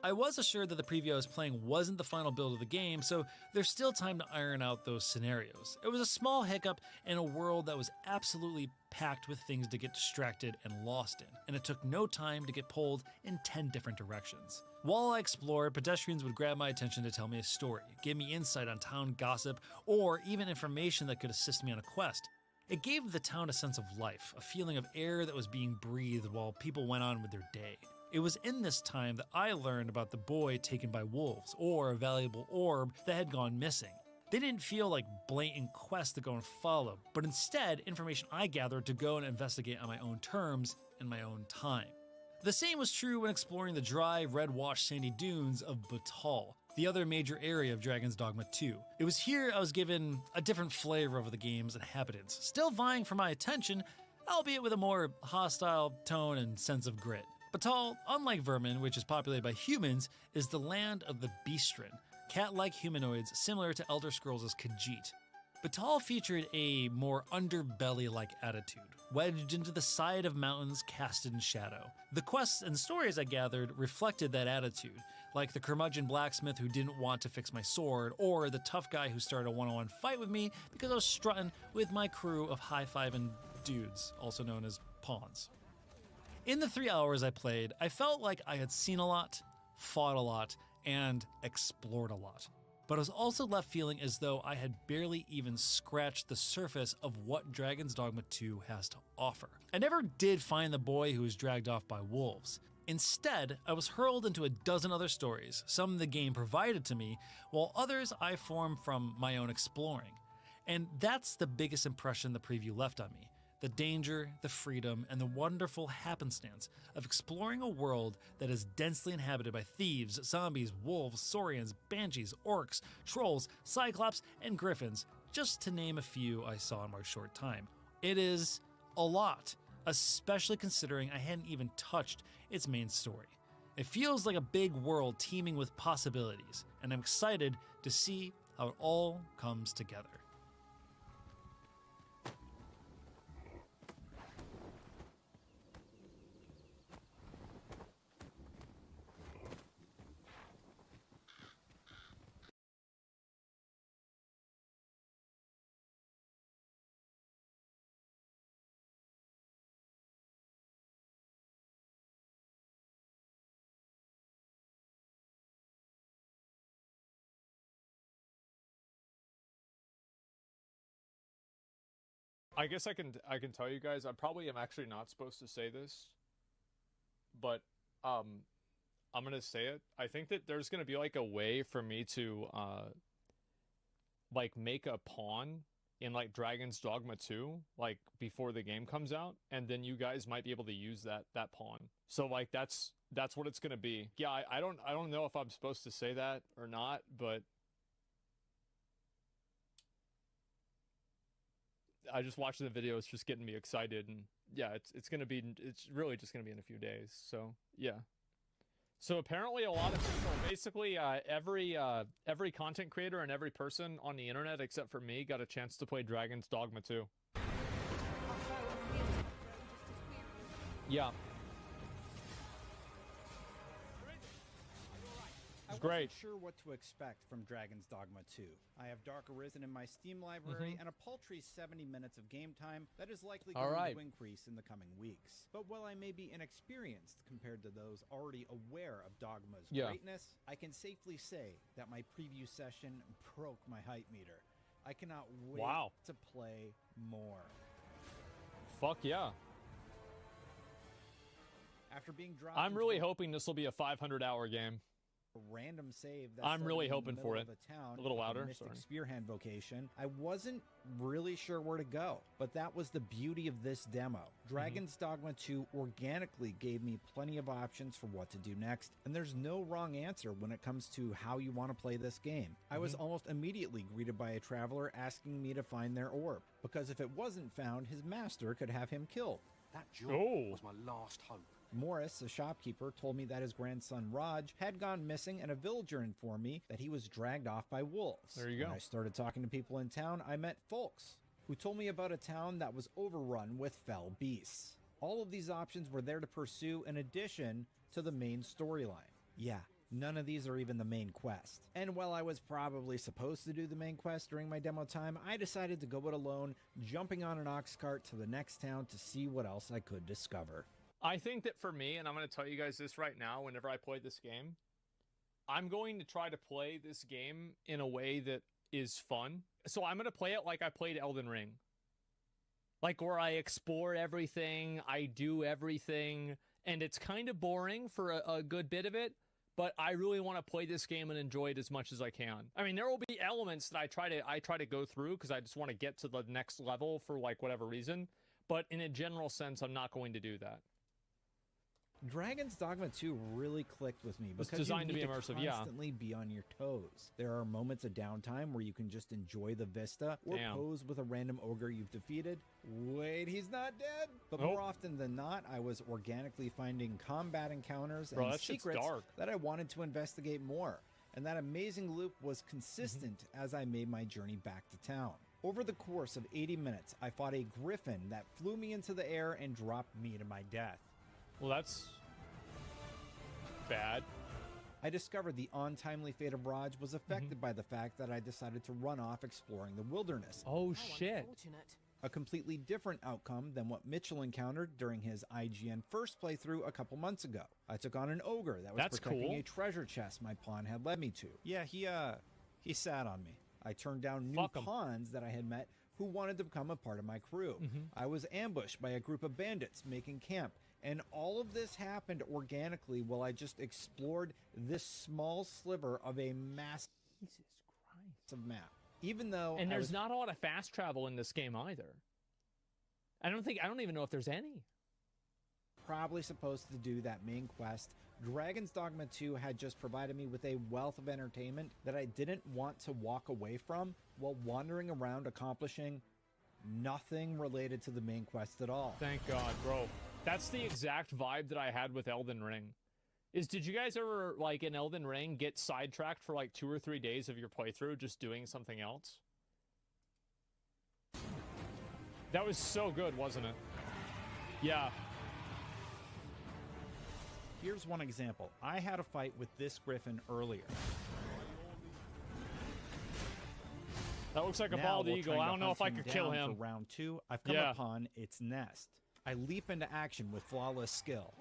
I was assured that the preview I was playing wasn't the final build of the game, so there's still time to iron out those scenarios. It was a small hiccup in a world that was absolutely packed with things to get distracted and lost in, and it took no time to get pulled in 10 different directions. While I explored, pedestrians would grab my attention to tell me a story, give me insight on town gossip, or even information that could assist me on a quest. It gave the town a sense of life, a feeling of air that was being breathed while people went on with their day. It was in this time that I learned about the boy taken by wolves, or a valuable orb that had gone missing. They didn't feel like blatant quests to go and follow, but instead information I gathered to go and investigate on my own terms in my own time. The same was true when exploring the dry, red-washed sandy dunes of Batal, the other major area of Dragon's Dogma 2. It was here I was given a different flavor of the game's inhabitants, still vying for my attention, albeit with a more hostile tone and sense of grit. Batal, unlike Vermin, which is populated by humans, is the land of the Beastren, cat-like humanoids similar to Elder Scrolls' Khajiit. Batal featured a more underbelly-like attitude, wedged into the side of mountains casted in shadow. The quests and stories I gathered reflected that attitude, like the curmudgeon blacksmith who didn't want to fix my sword, or the tough guy who started a one-on-one fight with me because I was strutting with my crew of high-fiving dudes, also known as pawns. In the 3 hours I played, I felt like I had seen a lot, fought a lot, and explored a lot. But I was also left feeling as though I had barely even scratched the surface of what Dragon's Dogma 2 has to offer. I never did find the boy who was dragged off by wolves. Instead, I was hurled into a dozen other stories, some the game provided to me, while others I formed from my own exploring. And that's the biggest impression the preview left on me. The danger, the freedom, and the wonderful happenstance of exploring a world that is densely inhabited by thieves, zombies, wolves, saurians, banshees, orcs, trolls, cyclops, and griffins, just to name a few I saw in my short time. It is a lot, especially considering I hadn't even touched its main story. It feels like a big world teeming with possibilities, and I'm excited to see how it all comes together. I guess I can tell you guys, I probably am actually not supposed to say this, but I'm gonna say it. I think that there's gonna be like a way for me to like make a pawn in like Dragon's Dogma 2, like before the game comes out, and then you guys might be able to use that pawn. So like that's what it's gonna be. Yeah, I don't know if I'm supposed to say that or not, but I just watched the video. It's just getting me excited, and yeah, it's really just gonna be in a few days. So yeah. So apparently a lot of people, basically every content creator and every person on the internet except for me got a chance to play Dragon's Dogma 2. Yeah. I wasn't sure what to expect from Dragon's Dogma 2. I have Dark Arisen in my Steam library and a paltry 70 minutes of game time that is likely going to increase in the coming weeks. But while I may be inexperienced compared to those already aware of Dogma's greatness, I can safely say that my preview session broke my hype meter. I cannot wait to play more. Fuck yeah. After being dropped, I'm really hoping this will be a 500-hour game. A random save that I'm started really in the hoping middle for of it. a town A little with louder, Mystic sorry. Spearhand vocation. I wasn't really sure where to go, but that was the beauty of this demo. Dragon's Dogma 2 organically gave me plenty of options for what to do next, and there's no wrong answer when it comes to how you want to play this game. I was almost immediately greeted by a traveler asking me to find their orb, because if it wasn't found, his master could have him killed. That job was my last hope. Morris, a shopkeeper, told me that his grandson Raj had gone missing, and a villager informed me that he was dragged off by wolves. There you When go. I started talking to people in town, I met folks who told me about a town that was overrun with fell beasts. All of these options were there to pursue in addition to the main storyline. Yeah, none of these are even the main quest. And while I was probably supposed to do the main quest during my demo time, I decided to go it alone, jumping on an ox cart to the next town to see what else I could discover. I think that for me, and I'm going to tell you guys this right now, whenever I play this game, I'm going to try to play this game in a way that is fun. So I'm going to play it like I played Elden Ring. Like where I explore everything, I do everything, and it's kind of boring for a good bit of it, but I really want to play this game and enjoy it as much as I can. I mean, there will be elements that I try to go through because I just want to get to the next level for like whatever reason, but in a general sense, I'm not going to do that. Dragon's Dogma 2 really clicked with me It's because designed you to need be immersive, yeah. constantly be on your toes. There are moments of downtime where you can just enjoy the vista or Damn. pose with a random ogre you've defeated. Wait, he's not dead? But Nope. more often than not, I was organically finding combat encounters Bro, and that shit's secrets dark. that I wanted to investigate more. And that amazing loop was consistent as I made my journey back to town. Over the course of 80 minutes, I fought a griffin that flew me into the air and dropped me to my death. Well, that's bad. I discovered the untimely fate of Raj was affected by the fact that I decided to run off exploring the wilderness. Oh, shit. Unfortunate. A completely different outcome than what Mitchell encountered during his IGN first playthrough a couple months ago. I took on an ogre that was That's protecting cool. a treasure chest my pawn had led me to. Yeah, he sat on me. I turned down new Fuck 'em. pawns that I had met who wanted to become a part of my crew. I was ambushed by a group of bandits making camp. And all of this happened organically while I just explored this small sliver of a massive map. Even though And I there's was not a lot of fast travel in this game either. I don't even know if there's any. probably supposed to do that main quest, Dragon's Dogma 2 had just provided me with a wealth of entertainment that I didn't want to walk away from while wandering around accomplishing nothing related to the main quest at all. Thank God, bro. That's the exact vibe that I had with Elden Ring. Did you guys ever, like, in Elden Ring, get sidetracked for, like, 2 or 3 days of your playthrough just doing something else? That was so good, wasn't it? Yeah. Here's one example. I had a fight with this griffin earlier. That looks like a Now, bald while eagle. trying I to don't know hunt if I could kill down him. For round 2, I've come Yeah. upon its nest. I leap into action with flawless skill.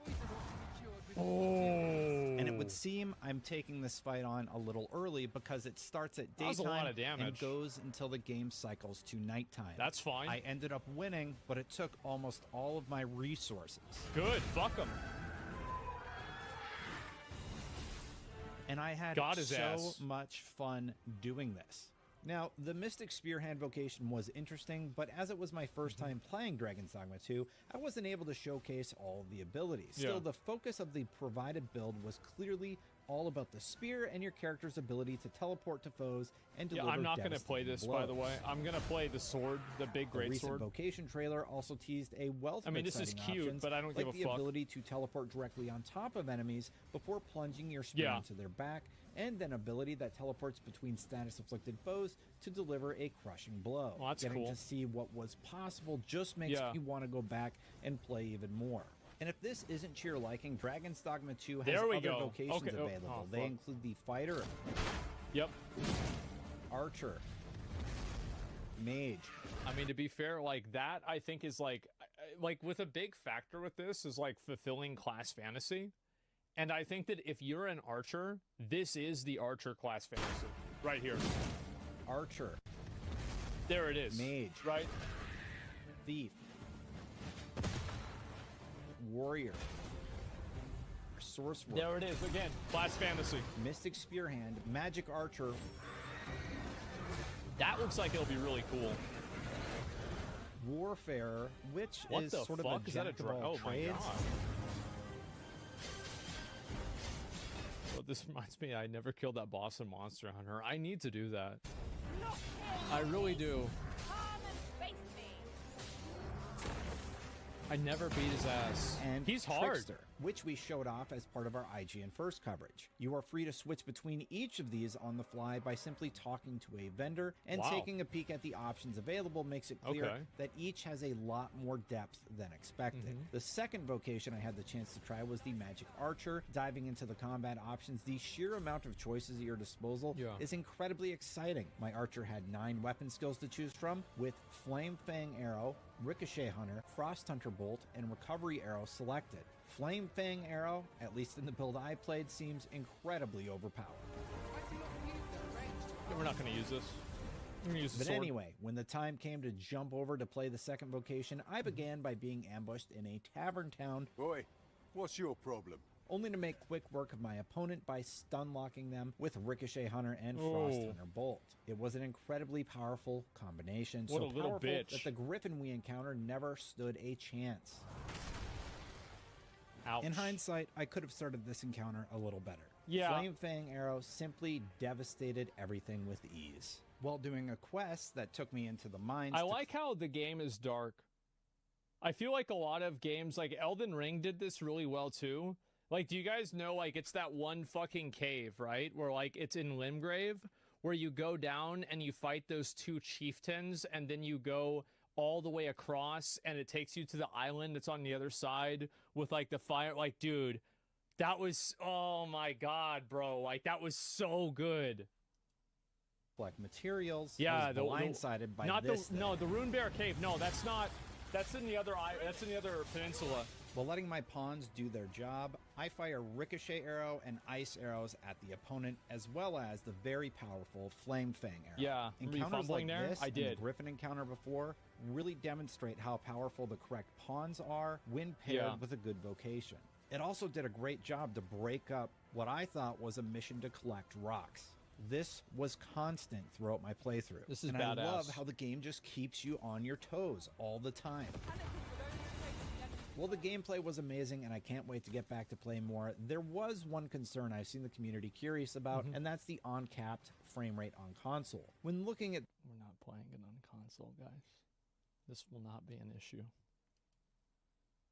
Oh. And it would seem I'm taking this fight on a little early because it starts at That was a daytime lot of and damage. goes until the game cycles to nighttime. That's fine. I ended up winning, but it took almost all of my resources. Good. Fuck him. And I had Got his so ass. much fun doing this. Now, the Mystic Spearhand vocation was interesting, but as it was my first time playing Dragon's Dogma 2, I wasn't able to showcase all of the abilities. Still, Yeah. the focus of the provided build was clearly all about the spear and your character's ability to teleport to foes and Yeah, deliver I'm not going to play devastating this, by the blows. way. I'm going to play the sword, the big The great recent sword. vocation trailer also teased a wealth I of mean, this is exciting cute, options, but I don't like give a the fuck. ability to teleport directly on top of enemies before plunging your spear Yeah. into their back, and an ability that teleports between status-afflicted foes to deliver a crushing blow. Well, that's Getting cool. to see what was possible just makes Yeah. me want to go back and play even more. And if this isn't to your liking, Dragon's Dogma 2 has There we other go. vocations Okay. Oh, available. oh, They fuck. include the Fighter, Yep. Archer, Mage. I mean, to be fair, like, that, I think, is, like with a big factor with this is, like, fulfilling class fantasy. And I think that if you're an archer, this is the archer class fantasy. Right here. Archer, There it is. Mage. Right? Thief, Warrior, Sorcerer. There it is again. Class Fantasy. Mystic Spearhand, Magic Archer. That looks like it'll be really cool. Warfare, which What is the sort fuck? of a Is that jack a of all oh my trades. god. Well, this reminds me, I never killed that boss in Monster Hunter. I need to do that. I really do. I never beat his ass. And he's hard. Trickster, which we showed off as part of our IGN First coverage. You are free to switch between each of these on the fly by simply talking to a vendor, and Wow. taking a peek at the options available makes it clear Okay. that each has a lot more depth than expected. The second vocation I had the chance to try was the Magic Archer. Diving into the combat options, the sheer amount of choices at your disposal is incredibly exciting. My Archer had 9 weapon skills to choose from, with Flame Fang Arrow, Ricochet Hunter, Frost Hunter Bolt, and Recovery Arrow selected. Flame Fang Arrow, at least in the build I played, seems incredibly overpowered. We're not going to use this. We're going to use the But sword. anyway, when the time came to jump over to play the second vocation, I began by being ambushed in a tavern town. Boy, what's your problem? Only to make quick work of my opponent by stun locking them with Ricochet Hunter and Frost Hunter Bolt. It was an incredibly powerful combination, What so a little powerful bitch. that the Griffin we encountered never stood a chance. Ouch. In hindsight, I could have started this encounter a little better. Yeah. Flame Fang Arrow simply devastated everything with ease. While doing a quest that took me into the mines. I to like how the game is dark. I feel like a lot of games, like Elden Ring did this really well too. Like, do you guys know, like, it's that one fucking cave, right? Where, like, it's in Limgrave, where you go down and you fight those 2 chieftains, and then you go all the way across, and it takes you to the island that's on the other side with, like, the fire. Like, dude, that was, oh my god, bro. Like, that was so good. Collect materials. Yeah, I was blindsided by not this. the Rune Bear Cave. No, that's not. That's in the other. That's in the other peninsula. While letting my pawns do their job, I fire Ricochet Arrow and Ice Arrows at the opponent, as well as the very powerful Flame Fang Arrow. Yeah, remember you Encounters fumbling like there? this I and the did. Griffin encounter before really demonstrate how powerful the correct pawns are when paired with a good vocation. It also did a great job to break up what I thought was a mission to collect rocks. This was constant throughout my playthrough. This is and badass. I love how the game just keeps you on your toes all the time. Well, the gameplay was amazing, and I can't wait to get back to play more. There was one concern I've seen the community curious about, and that's the uncapped frame rate on console. When looking at... We're not playing it on console, guys. This will not be an issue.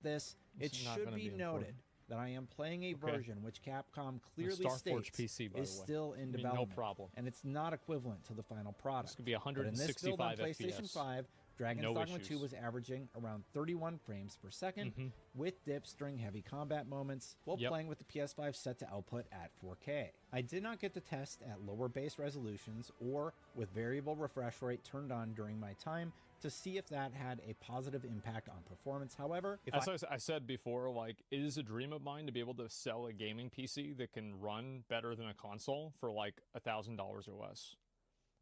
This, it is not should gonna be be noted important. that I am playing a version which Capcom clearly Starforge states PC, by is the way. still in I mean, no development, problem. and it's not equivalent to the final product. This could be But in this build on 165 PlayStation FPS. 5, Dragon's No Dogma 2 issues. was averaging around 31 frames per second, with dips during heavy combat moments, while playing with the PS5 set to output at 4K. I did not get to test at lower base resolutions or with variable refresh rate turned on during my time to see if that had a positive impact on performance. However, if As I said before, like, it is a dream of mine to be able to sell a gaming PC that can run better than a console for like $1,000 or less.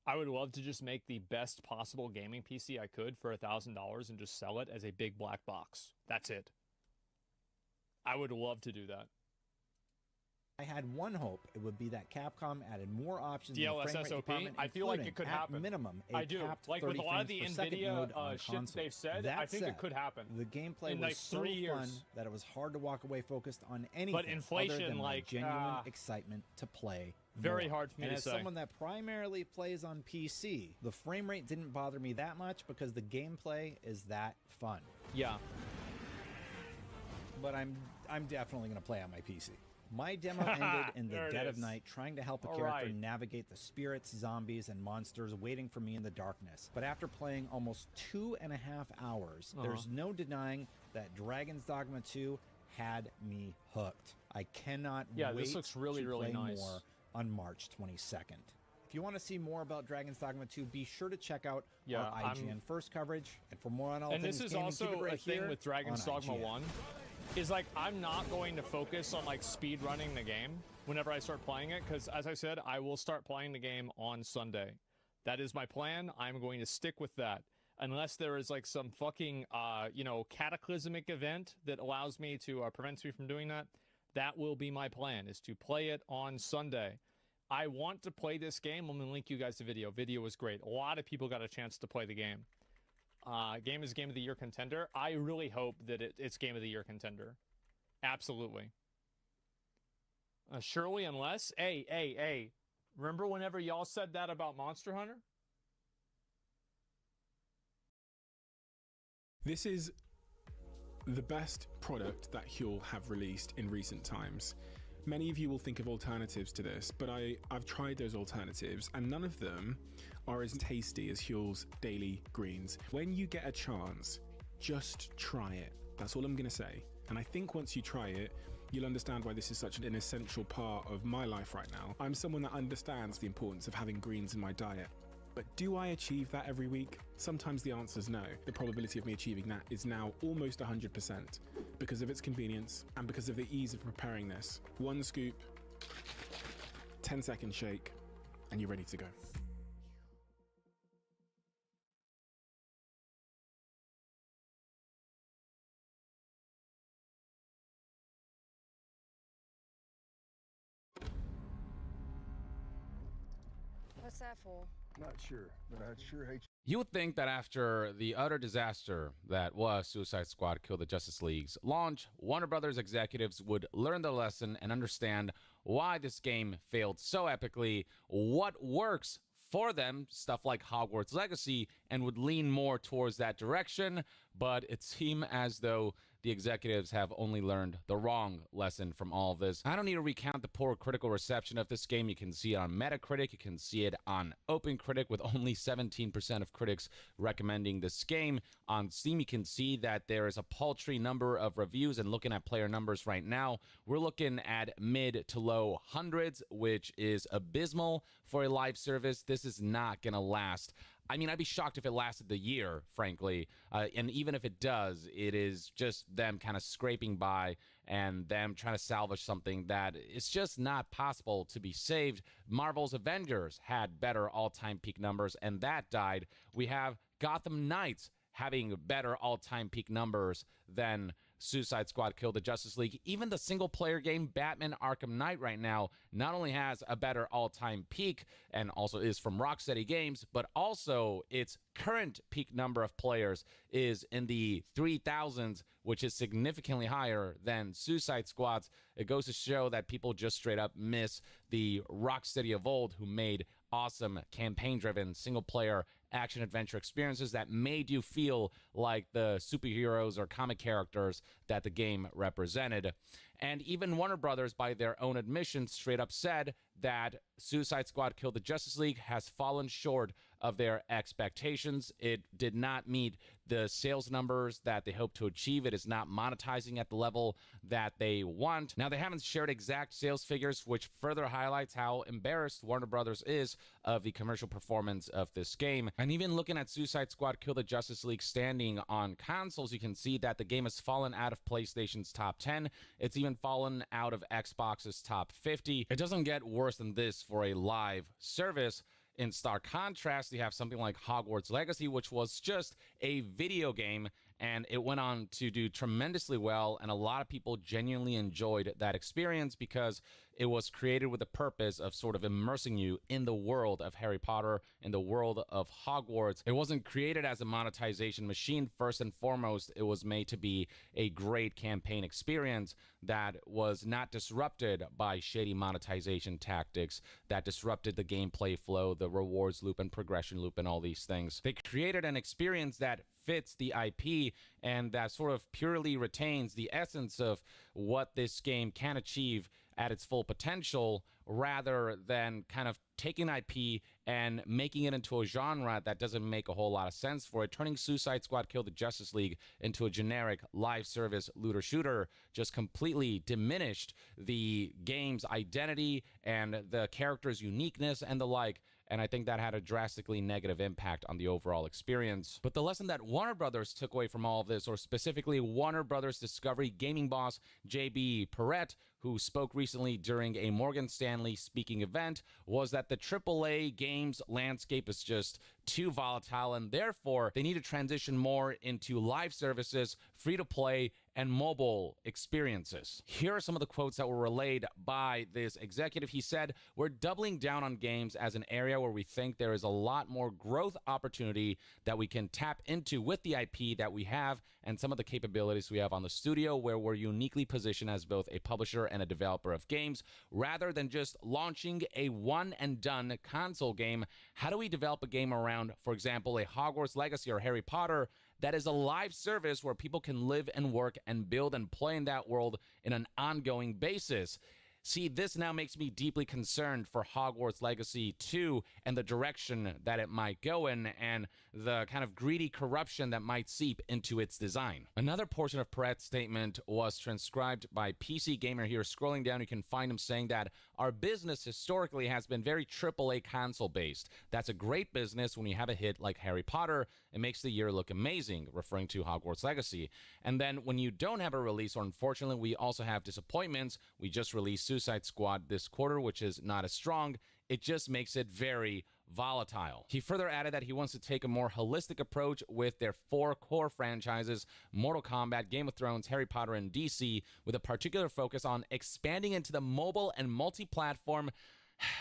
I would love to just make the best possible gaming PC I could for $1,000 and just sell it as a big black box. That's it. I would love to do that. I had one hope, it would be that Capcom added more options in the frame rate DLSS department, I feel like including, it could at happen. minimum, a I do. capped Like 30 with a lot of the frames per second mode on NVIDIA shit console. they've said, That I think said, it could happen. The gameplay in was like so 3 fun years. that it was hard to walk away focused on anything But other inflation, than my like, genuine excitement to play. Very more. hard for me and to as say. someone that primarily plays on PC, the frame rate didn't bother me that much because the gameplay is that fun. Yeah. But I'm definitely going to play on my PC. My demo ended in the There it dead of is. night, trying to help a All character right. navigate the spirits, zombies, and monsters waiting for me in the darkness. But after playing almost 2.5 hours, there's no denying that Dragon's Dogma 2 had me hooked. I cannot wait this looks really, to really play nice. more on March 22nd. If you want to see more about Dragon's Dogma 2, be sure to check out our IGN First coverage. And for more on all And things this is gaming, also keep it right a thing here with Dragon's on Dogma IGN. 1. Is like, I'm not going to focus on like speed running the game whenever I start playing it, because as I said, I will start playing the game on Sunday. That is my plan. I'm going to stick with that. Unless there is like some fucking, cataclysmic event that allows me to, prevents me from doing that, That will be my plan, is to play it on Sunday. I want to play this game. I'm going to link you guys the video. Video was great. A lot of people got a chance to play the game. Game is Game of the Year contender. I really hope that it's Game of the Year contender. Absolutely. Surely, unless... Hey. Remember whenever y'all said that about Monster Hunter? This is the best product that Huel have released in recent times. Many of you will think of alternatives to this, but I've tried those alternatives and none of them are as tasty as Huel's Daily Greens. When you get a chance, just try it. That's all I'm gonna say. And I think once you try it, you'll understand why this is such an essential part of my life right now. I'm someone that understands the importance of having greens in my diet. But do I achieve that every week? Sometimes the answer is no. The probability of me achieving that is now almost 100% because of its convenience and because of the ease of preparing this. 1 scoop, 10-second shake, and you're ready to go. What's that for? Not sure, but I'd sure hate You would think that after the utter disaster that was Suicide Squad Kill the Justice League's launch, Warner Brothers executives would learn the lesson and understand why this game failed so epically, what works for them, stuff like Hogwarts Legacy, and would lean more towards that direction, but it seemed as though the executives have only learned the wrong lesson from all of this. I don't need to recount the poor critical reception of this game. You can see it on Metacritic, you can see it on OpenCritic with only 17% of critics recommending this game. On Steam, you can see that there is a paltry number of reviews, and looking at player numbers right now, we're looking at mid to low hundreds, which is abysmal for a live service. This is not gonna last. I mean, I'd be shocked if it lasted the year, frankly. And even if it does, it is just them kind of scraping by and them trying to salvage something that it's just not possible to be saved. Marvel's Avengers had better all-time peak numbers, and that died. We have Gotham Knights having better all-time peak numbers than Suicide Squad Kill the Justice League. Even the single-player game Batman Arkham Knight right now not only has a better all-time peak and also is from Rocksteady Games, but also its current peak number of players is in the 3,000s, which is significantly higher than Suicide Squad's. It goes to show that people just straight up miss the Rocksteady of old, who made awesome campaign-driven single-player action-adventure experiences that made you feel like the superheroes or comic characters that the game represented. And even Warner Brothers, by their own admission, straight up said that Suicide Squad Kill the Justice League has fallen short of their expectations. It did not meet the sales numbers that they hope to achieve. It is not monetizing at the level that they want. Now, they haven't shared exact sales figures, which further highlights how embarrassed Warner Brothers is of the commercial performance of this game. And even looking at Suicide Squad Kill the Justice League standing on consoles, you can see that the game has fallen out of PlayStation's top 10. It's even fallen out of Xbox's top 50. It doesn't get worse than this for a live service. In stark contrast, you have something like Hogwarts Legacy, which was just a video game, and it went on to do tremendously well, and a lot of people genuinely enjoyed that experience because it was created with the purpose of sort of immersing you in the world of Harry Potter, in the world of Hogwarts. It wasn't created as a monetization machine. First and foremost, it was made to be a great campaign experience that was not disrupted by shady monetization tactics that disrupted the gameplay flow, the rewards loop and progression loop and all these things. They created an experience that fits the IP and that sort of purely retains the essence of what this game can achieve at its full potential, rather than kind of taking IP and making it into a genre that doesn't make a whole lot of sense for it. Turning Suicide Squad Kill the Justice League into a generic live service looter shooter just completely diminished the game's identity and the character's uniqueness and the like. And I think that had a drastically negative impact on the overall experience. But the lesson that Warner Brothers took away from all of this, or specifically Warner Brothers Discovery gaming boss JB Perrette, who spoke recently during a Morgan Stanley speaking event, was that the AAA games landscape is just too volatile, and therefore they need to transition more into live services, free-to-play, and mobile experiences. Here are some of the quotes that were relayed by this executive. He said, "We're doubling down on games as an area where we think there is a lot more growth opportunity that we can tap into with the IP that we have and some of the capabilities we have on the studio, where we're uniquely positioned as both a publisher and a developer of games. Rather than just launching a one-and-done console game, how do we develop a game around, for example, a Hogwarts Legacy or Harry Potter that is a live service where people can live and work and build and play in that world in an ongoing basis?" See, this now makes me deeply concerned for Hogwarts Legacy 2 and the direction that it might go in and the kind of greedy corruption that might seep into its design. Another portion of Perret's statement was transcribed by PC Gamer here. Scrolling down, you can find him saying that our business historically has been very AAA console based. That's a great business when you have a hit like Harry Potter. It makes the year look amazing, referring to Hogwarts Legacy. And then when you don't have a release, or unfortunately we also have disappointments, we just released Suicide Squad this quarter, which is not as strong. It just makes it very volatile. He further added that he wants to take a more holistic approach with their 4 core franchises: Mortal Kombat, Game of Thrones, Harry Potter, and DC, with a particular focus on expanding into the mobile and multi-platform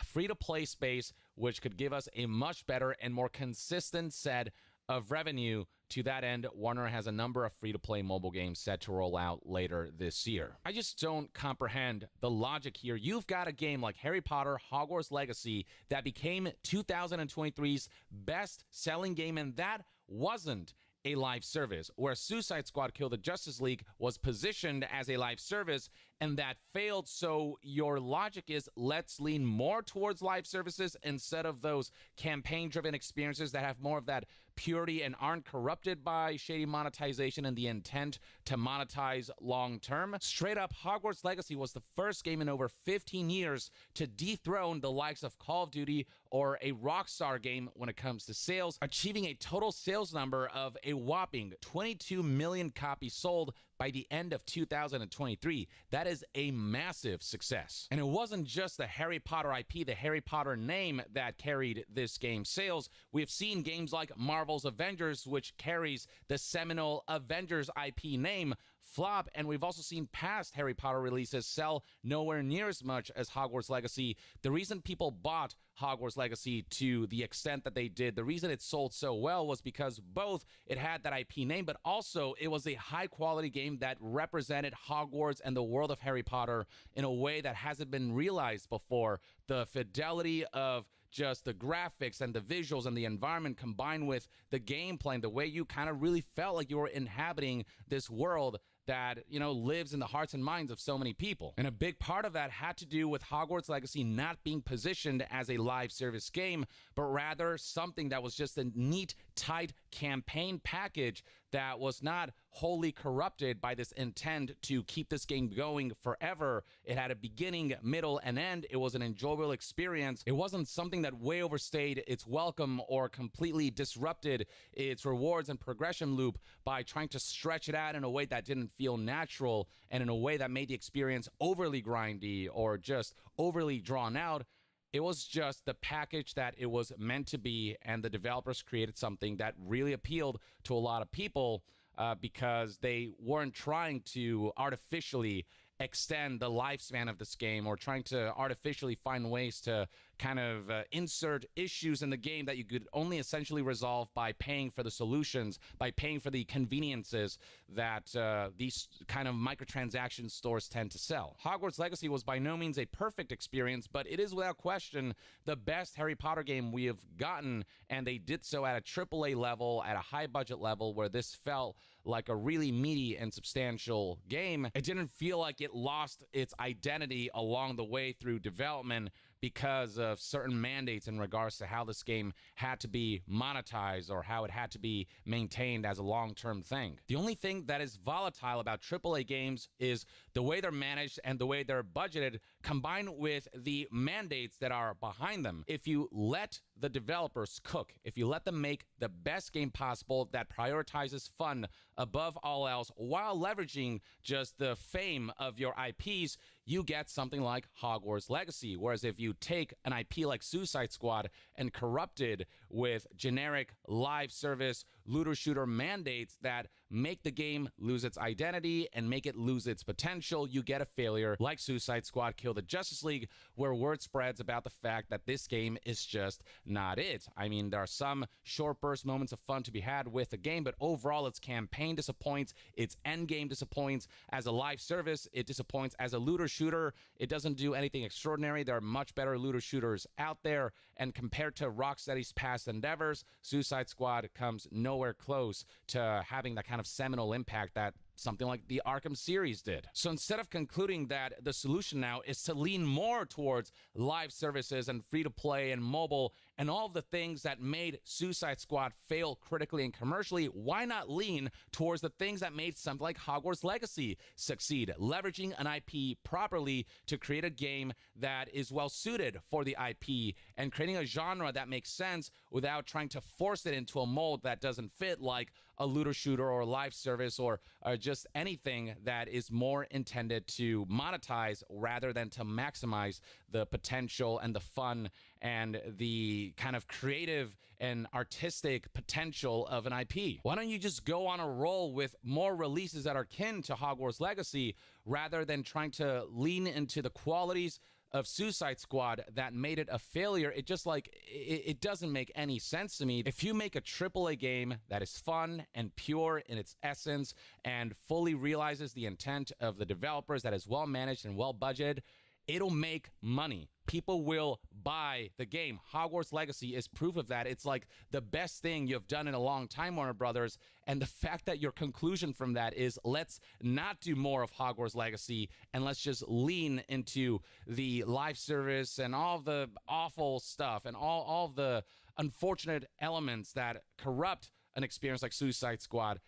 free-to-play space, which could give us a much better and more consistent set of revenue. To that end, Warner has a number of free-to-play mobile games set to roll out later this year. I just don't comprehend the logic here. You've got a game like Harry Potter Hogwarts Legacy that became 2023's best-selling game, and that wasn't a live service, where Suicide Squad Kill the Justice League was positioned as a live service, and that failed. So your logic is, let's lean more towards live services instead of those campaign-driven experiences that have more of that purity and aren't corrupted by shady monetization and the intent to monetize long-term. Straight up, Hogwarts Legacy was the first game in over 15 years to dethrone the likes of Call of Duty or a Rockstar game when it comes to sales, achieving a total sales number of a whopping 22 million copies sold by the end of 2023. That is a massive success. And it wasn't just the Harry Potter IP, the Harry Potter name, that carried this game's sales. We have seen games like Marvel's Avengers, which carries the seminal Avengers IP name, flop, and we've also seen past Harry Potter releases sell nowhere near as much as Hogwarts Legacy. The reason people bought Hogwarts Legacy to the extent that they did, the reason it sold so well, was because both it had that IP name, but also it was a high quality game that represented Hogwarts and the world of Harry Potter in a way that hasn't been realized before. The fidelity of just the graphics and the visuals and the environment, combined with the gameplay and the way you kind of really felt like you were inhabiting this world that, you know, lives in the hearts and minds of so many people. And a big part of that had to do with Hogwarts Legacy not being positioned as a live service game, but rather something that was just a neat, tight campaign package that was not wholly corrupted by this intent to keep this game going forever. It had a beginning, middle, and end. It was an enjoyable experience. It wasn't something that way overstayed its welcome or completely disrupted its rewards and progression loop by trying to stretch it out in a way that didn't feel natural and in a way that made the experience overly grindy or just overly drawn out. It was just the package that it was meant to be, and the developers created something that really appealed to a lot of people because they weren't trying to artificially extend the lifespan of this game or trying to artificially find ways to kind of insert issues in the game that you could only essentially resolve by paying for the solutions, by paying for the conveniences that these kind of microtransaction stores tend to sell. Hogwarts Legacy was by no means a perfect experience, but it is without question the best Harry Potter game we have gotten, and they did so at a AAA level, at a high budget level, where this felt like a really meaty and substantial game. It didn't feel like it lost its identity along the way through development because of certain mandates in regards to how this game had to be monetized or how it had to be maintained as a long-term thing. The only thing that is volatile about AAA games is the way they're managed and the way they're budgeted, combined with the mandates that are behind them. If you let the developers cook, if you let them make the best game possible that prioritizes fun above all else while leveraging just the fame of your IPs, you get something like Hogwarts Legacy. Whereas if you take an IP like Suicide Squad and corrupt it with generic live service looter shooter mandates that make the game lose its identity and make it lose its potential, you get a failure like Suicide Squad Kill the Justice League, where word spreads about the fact that this game is just not it. I mean, there are some short burst moments of fun to be had with the game, but overall its campaign disappoints, its end game disappoints. As a live service, it disappoints. As a looter shooter, it doesn't do anything extraordinary. There are much better looter shooters out there, and compared to Rocksteady's past endeavors, Suicide Squad comes nowhere close to having that kind of seminal impact that something like the Arkham series did. So instead of concluding that the solution now is to lean more towards live services and free-to-play and mobile and all of the things that made Suicide Squad fail critically and commercially, why not lean towards the things that made something like Hogwarts Legacy succeed, leveraging an IP properly to create a game that is well-suited for the IP and creating a genre that makes sense without trying to force it into a mold that doesn't fit, like a looter shooter or a live service or just anything that is more intended to monetize rather than to maximize the potential and the fun and the kind of creative and artistic potential of an IP. Why don't you just go on a roll with more releases that are akin to Hogwarts Legacy rather than trying to lean into the qualities of Suicide Squad that made it a failure? It just like, it doesn't make any sense to me. If you make a AAA game that is fun and pure in its essence and fully realizes the intent of the developers, that is well managed and well budgeted, it'll make money. People will buy the game. Hogwarts Legacy is proof of that. It's like the best thing you've done in a long time, Warner Brothers. And the fact that your conclusion from that is let's not do more of Hogwarts Legacy and let's just lean into the live service and all the awful stuff and all the unfortunate elements that corrupt an experience like Suicide Squad.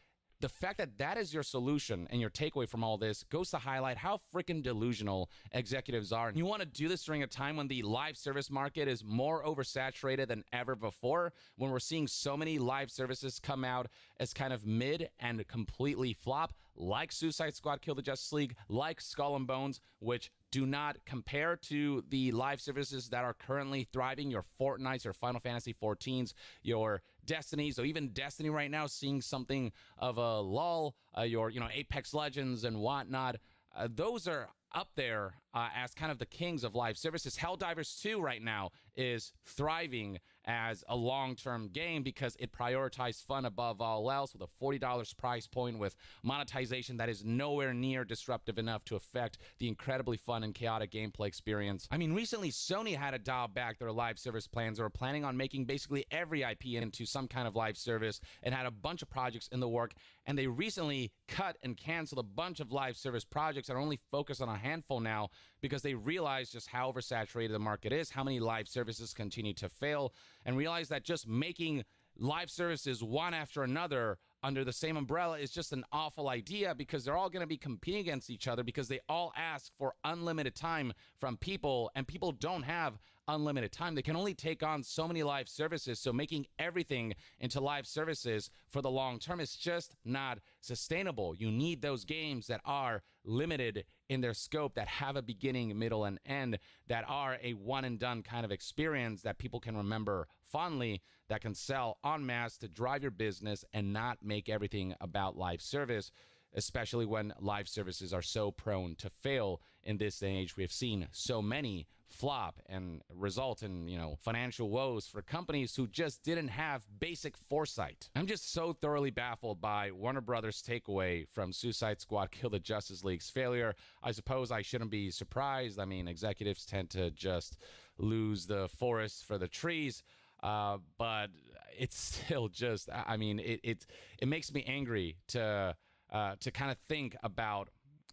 The fact that that is your solution and your takeaway from all this goes to highlight how freaking delusional executives are. And you want to do this during a time when the live service market is more oversaturated than ever before, when we're seeing so many live services come out as kind of mid and completely flop, like Suicide Squad Kill the Justice League, like Skull and Bones, which do not compare to the live services that are currently thriving, your Fortnites, your Final Fantasy 14s, your Destinies, or even Destiny right now seeing something of a lull, your Apex Legends and whatnot. Those are up there as kind of the kings of live services. Helldivers 2 right now is thriving as a long-term game because it prioritized fun above all else with a $40 price point with monetization that is nowhere near disruptive enough to affect the incredibly fun and chaotic gameplay experience. I mean, recently Sony had to dial back their live service plans. They were planning on making basically every IP into some kind of live service and had a bunch of projects in the work, and they recently cut and canceled a bunch of live service projects and are only focused on a handful now because they realize just how oversaturated the market is, how many live services continue to fail, and realize that just making live services one after another under the same umbrella is just an awful idea because they're all going to be competing against each other because they all ask for unlimited time from people, and people don't have unlimited time. They can only take on so many live services, so making everything into live services for the long term is just not sustainable. You need those games that are limited in their scope, that have a beginning, middle, and end, that are a one and done kind of experience that people can remember fondly, that can sell en masse to drive your business and not make everything about live service, especially when live services are so prone to fail in this day and age. We have seen so many flop and result in, financial woes for companies who just didn't have basic foresight. I'm just so thoroughly baffled by Warner Brothers' takeaway from Suicide Squad Kill the Justice League's failure. I suppose I shouldn't be surprised. I mean, executives tend to just lose the forest for the trees. But it's still just, I mean, it makes me angry to kind of think about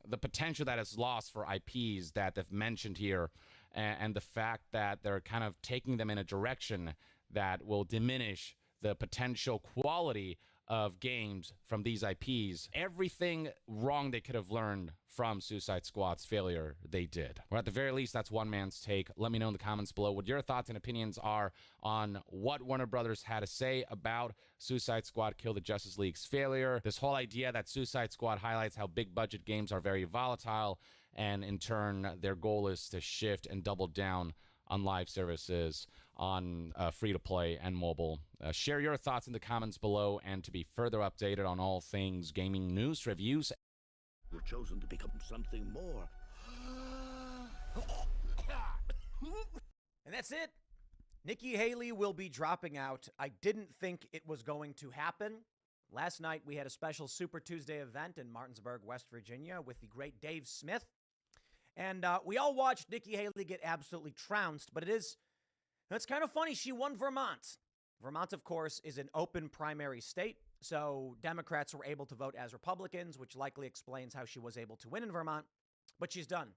the potential that is lost for IPs that they've mentioned here, and the fact that they're kind of taking them in a direction that will diminish the potential quality of games from these IPs, everything wrong they could have learned from Suicide Squad's failure, they did. Or at the very least, that's one man's take. Let me know in the comments below what your thoughts and opinions are on what Warner Brothers had to say about Suicide Squad Kill the Justice League's failure. This whole idea that Suicide Squad highlights how big budget games are very volatile, and in turn, their goal is to shift and double down on live services, on free-to-play and mobile. Share your thoughts in the comments below, and to be further updated on all things gaming news, reviews. You're chosen to become something more. And that's it. Nikki Haley will be dropping out. I didn't think it was going to happen. Last night, we had a special Super Tuesday event in Martinsburg, West Virginia with the great Dave Smith. And we all watched Nikki Haley get absolutely trounced, but it's kind of funny. She won Vermont. Vermont, of course, is an open primary state, so Democrats were able to vote as Republicans, which likely explains how she was able to win in Vermont, but she's done.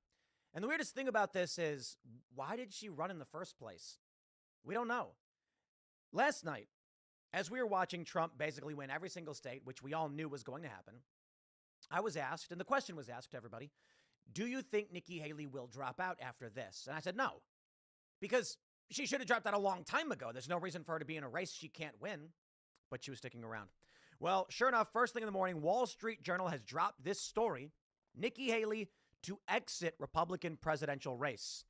And the weirdest thing about this is, why did she run in the first place? We don't know. Last night, as we were watching Trump basically win every single state, which we all knew was going to happen, I was asked, and the question was asked to everybody, do you think Nikki Haley will drop out after this? And I said no, because she should have dropped out a long time ago. There's no reason for her to be in a race she can't win, but she was sticking around. Well, sure enough, first thing in the morning, Wall Street Journal has dropped this story: Nikki Haley to exit Republican presidential race.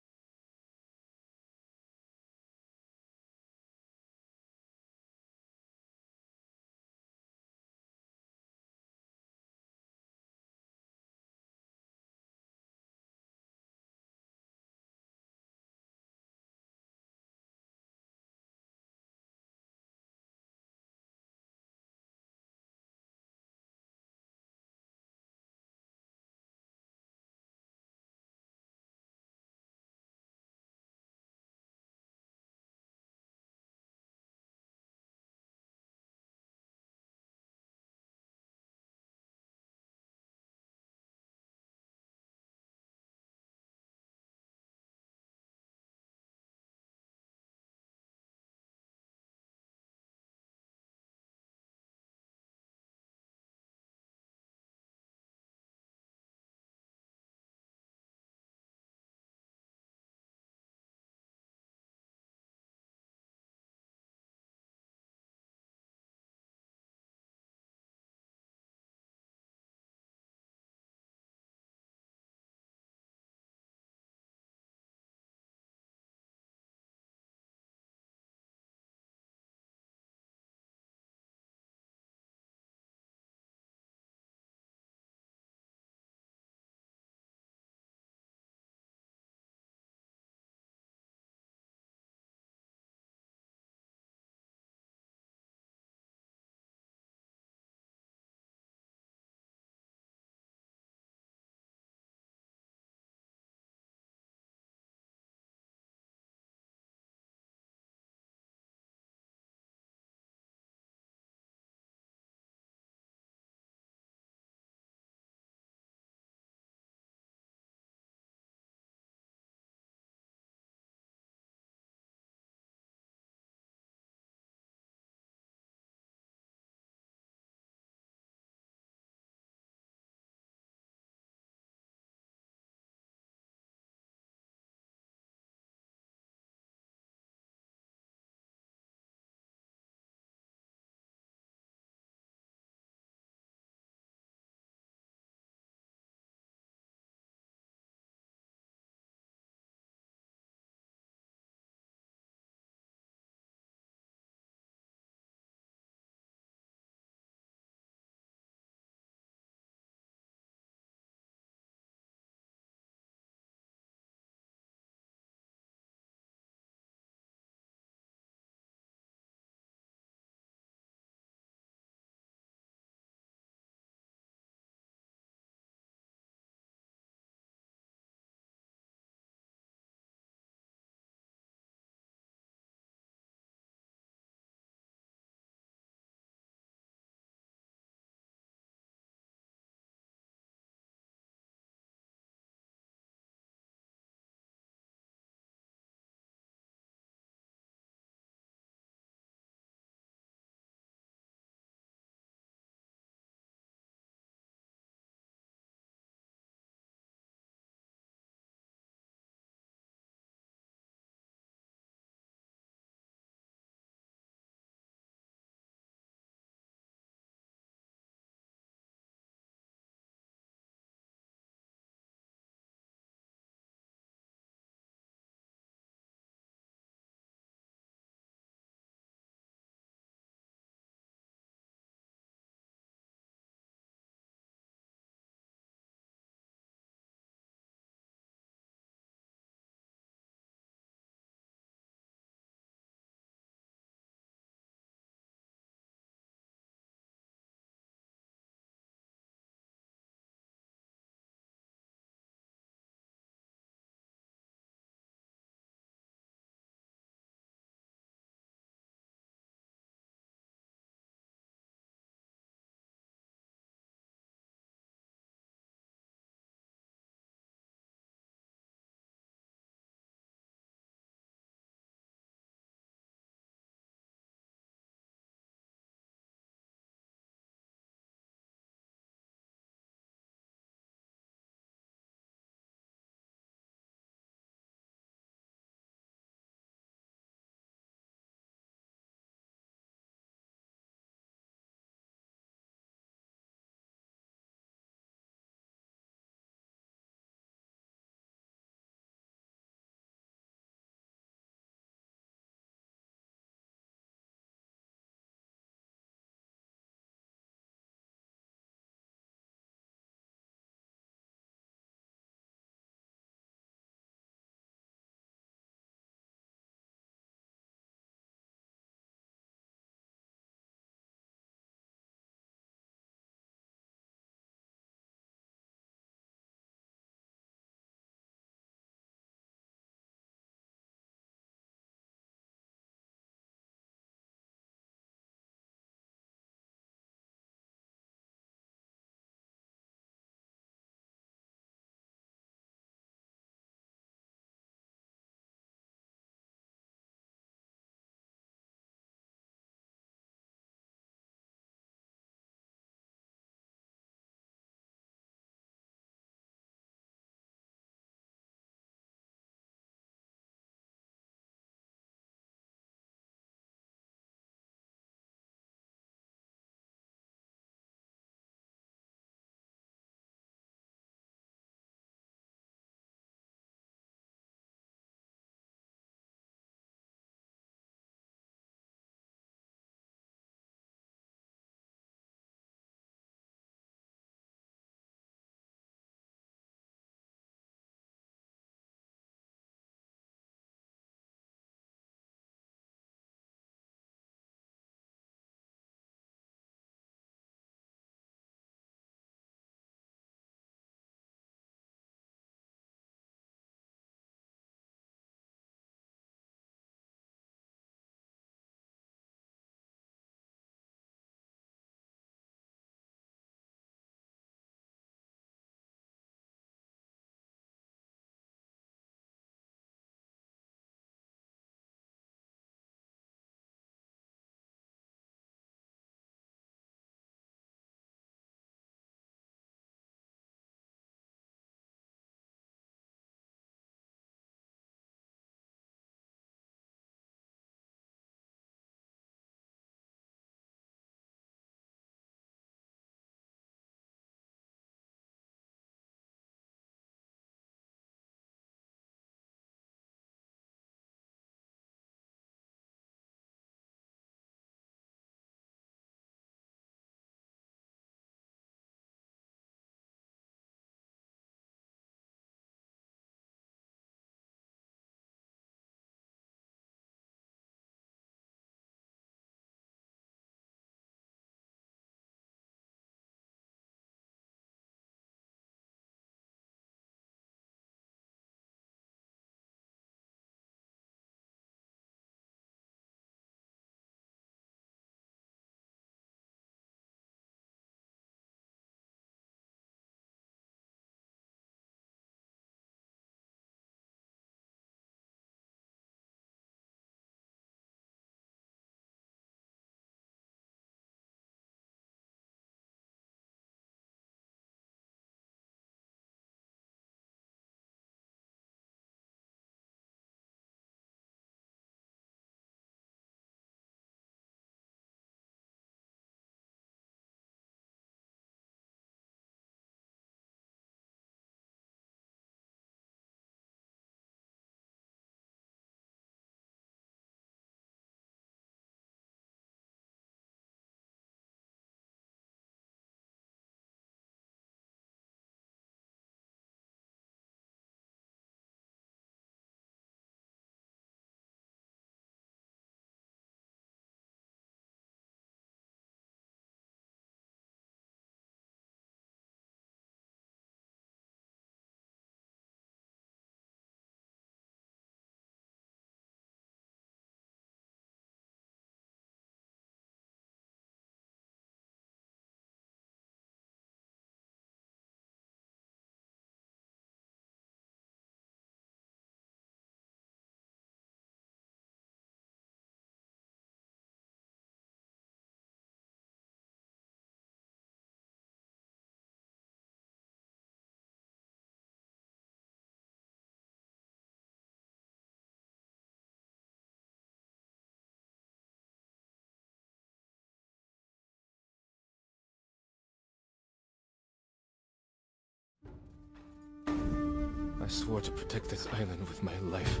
I swore to protect this island with my life.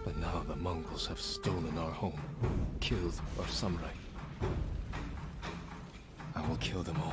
But now the Mongols have stolen our home, killed our samurai. I will kill them all.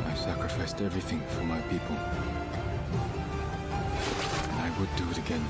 I sacrificed everything for my people. And I would do it again.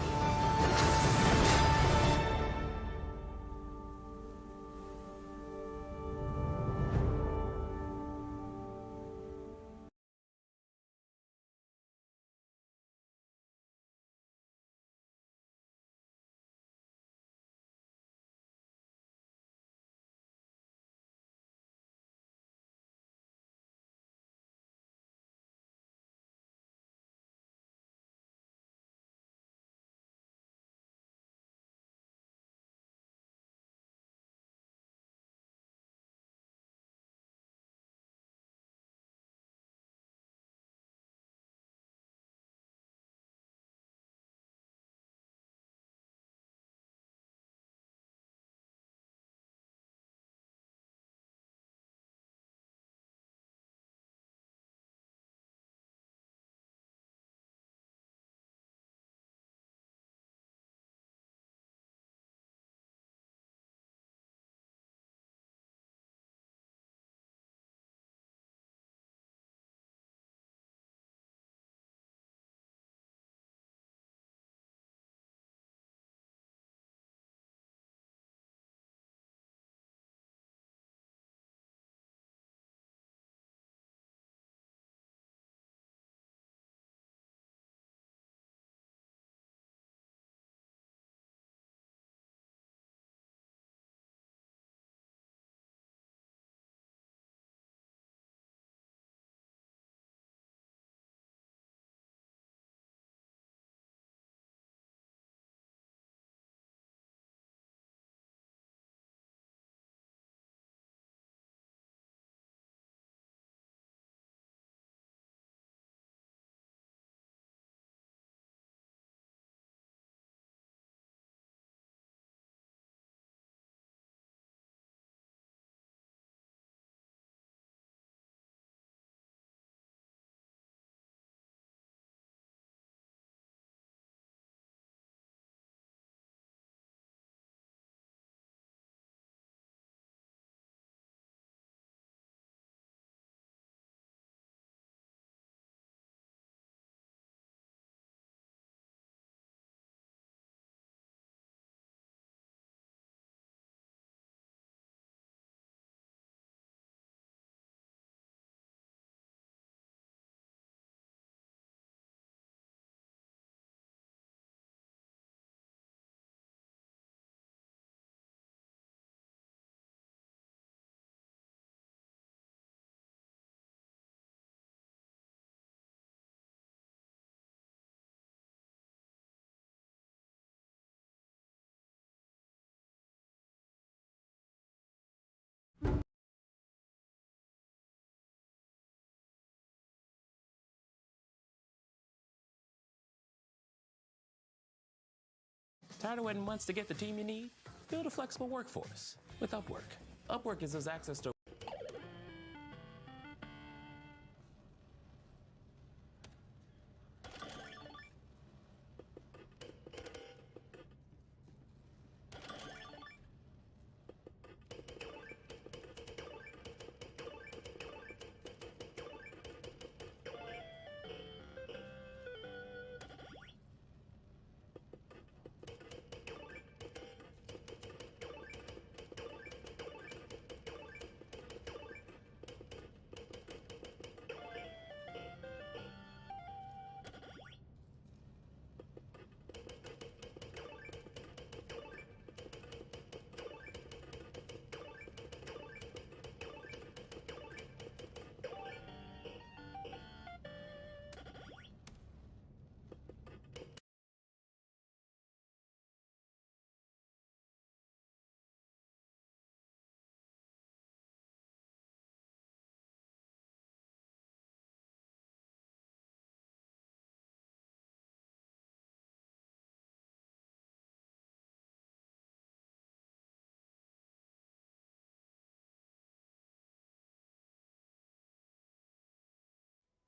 Tired of waiting months to get the team you need? Build a flexible workforce with Upwork. Upwork gives us access to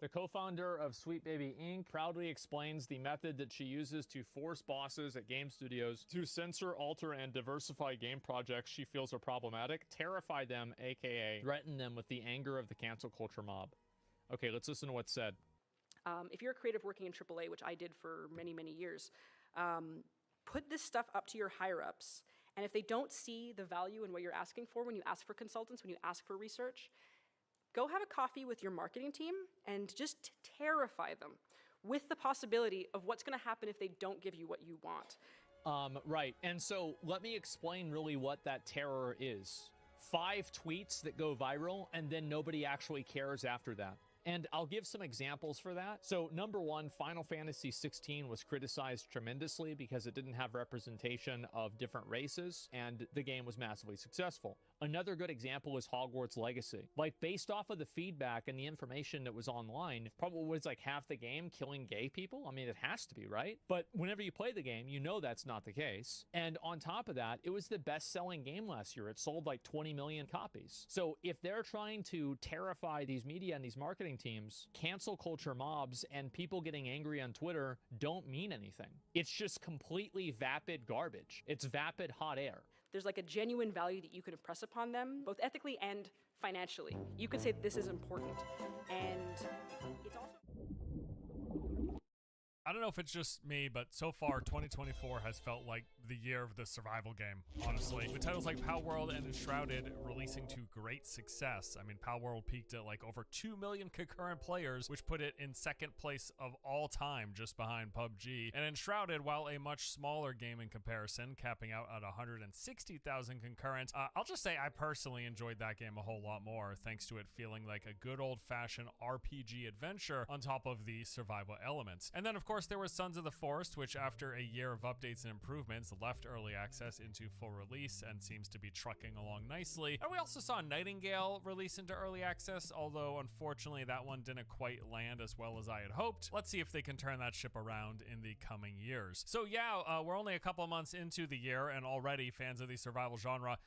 The co-founder of Sweet Baby Inc. proudly explains the method that she uses to force bosses at game studios to censor, alter, and diversify game projects she feels are problematic, terrify them, aka threaten them with the anger of the cancel culture mob. Okay, let's listen to what's said. If you're a creative working in AAA, which I did for many, many years, put this stuff up to your higher-ups, and if they don't see the value in what you're asking for when you ask for consultants, when you ask for research, go have a coffee with your marketing team and just terrify them with the possibility of what's going to happen if they don't give you what you want. Right, and so let me explain really what that terror is. 5 tweets that go viral, and then nobody actually cares after that. And I'll give some examples for that. So number 1, Final Fantasy 16 was criticized tremendously because it didn't have representation of different races, and the game was massively successful. Another good example is Hogwarts Legacy. Like, based off of the feedback and the information that was online, probably was like half the game killing gay people. I mean, it has to be, right? But whenever you play the game, you know that's not the case. And on top of that, it was the best-selling game last year. It sold like 20 million copies. So if they're trying to terrify these media and these marketing teams, cancel culture mobs and people getting angry on Twitter don't mean anything. It's just completely vapid garbage. It's vapid hot air. There's like a genuine value that you can impress upon them, both ethically and financially. You could say this is important, and it's also... I don't know if it's just me, but so far 2024 has felt like the year of the survival game, honestly. With titles like Palworld and Enshrouded releasing to great success. I mean, Palworld peaked at like over 2 million concurrent players, which put it in second place of all time, just behind PUBG. And Enshrouded, while a much smaller game in comparison, capping out at 160,000 concurrent, I'll just say I personally enjoyed that game a whole lot more, thanks to it feeling like a good old-fashioned RPG adventure on top of the survival elements. And then, of course, there was Sons of the Forest, which after a year of updates and improvements left early access into full release and seems to be trucking along nicely. And we also saw Nightingale release into early access, although unfortunately that one didn't quite land as well as I had hoped. Let's see if they can turn that ship around in the coming years. So yeah, we're only a couple months into the year, and already fans of the survival genre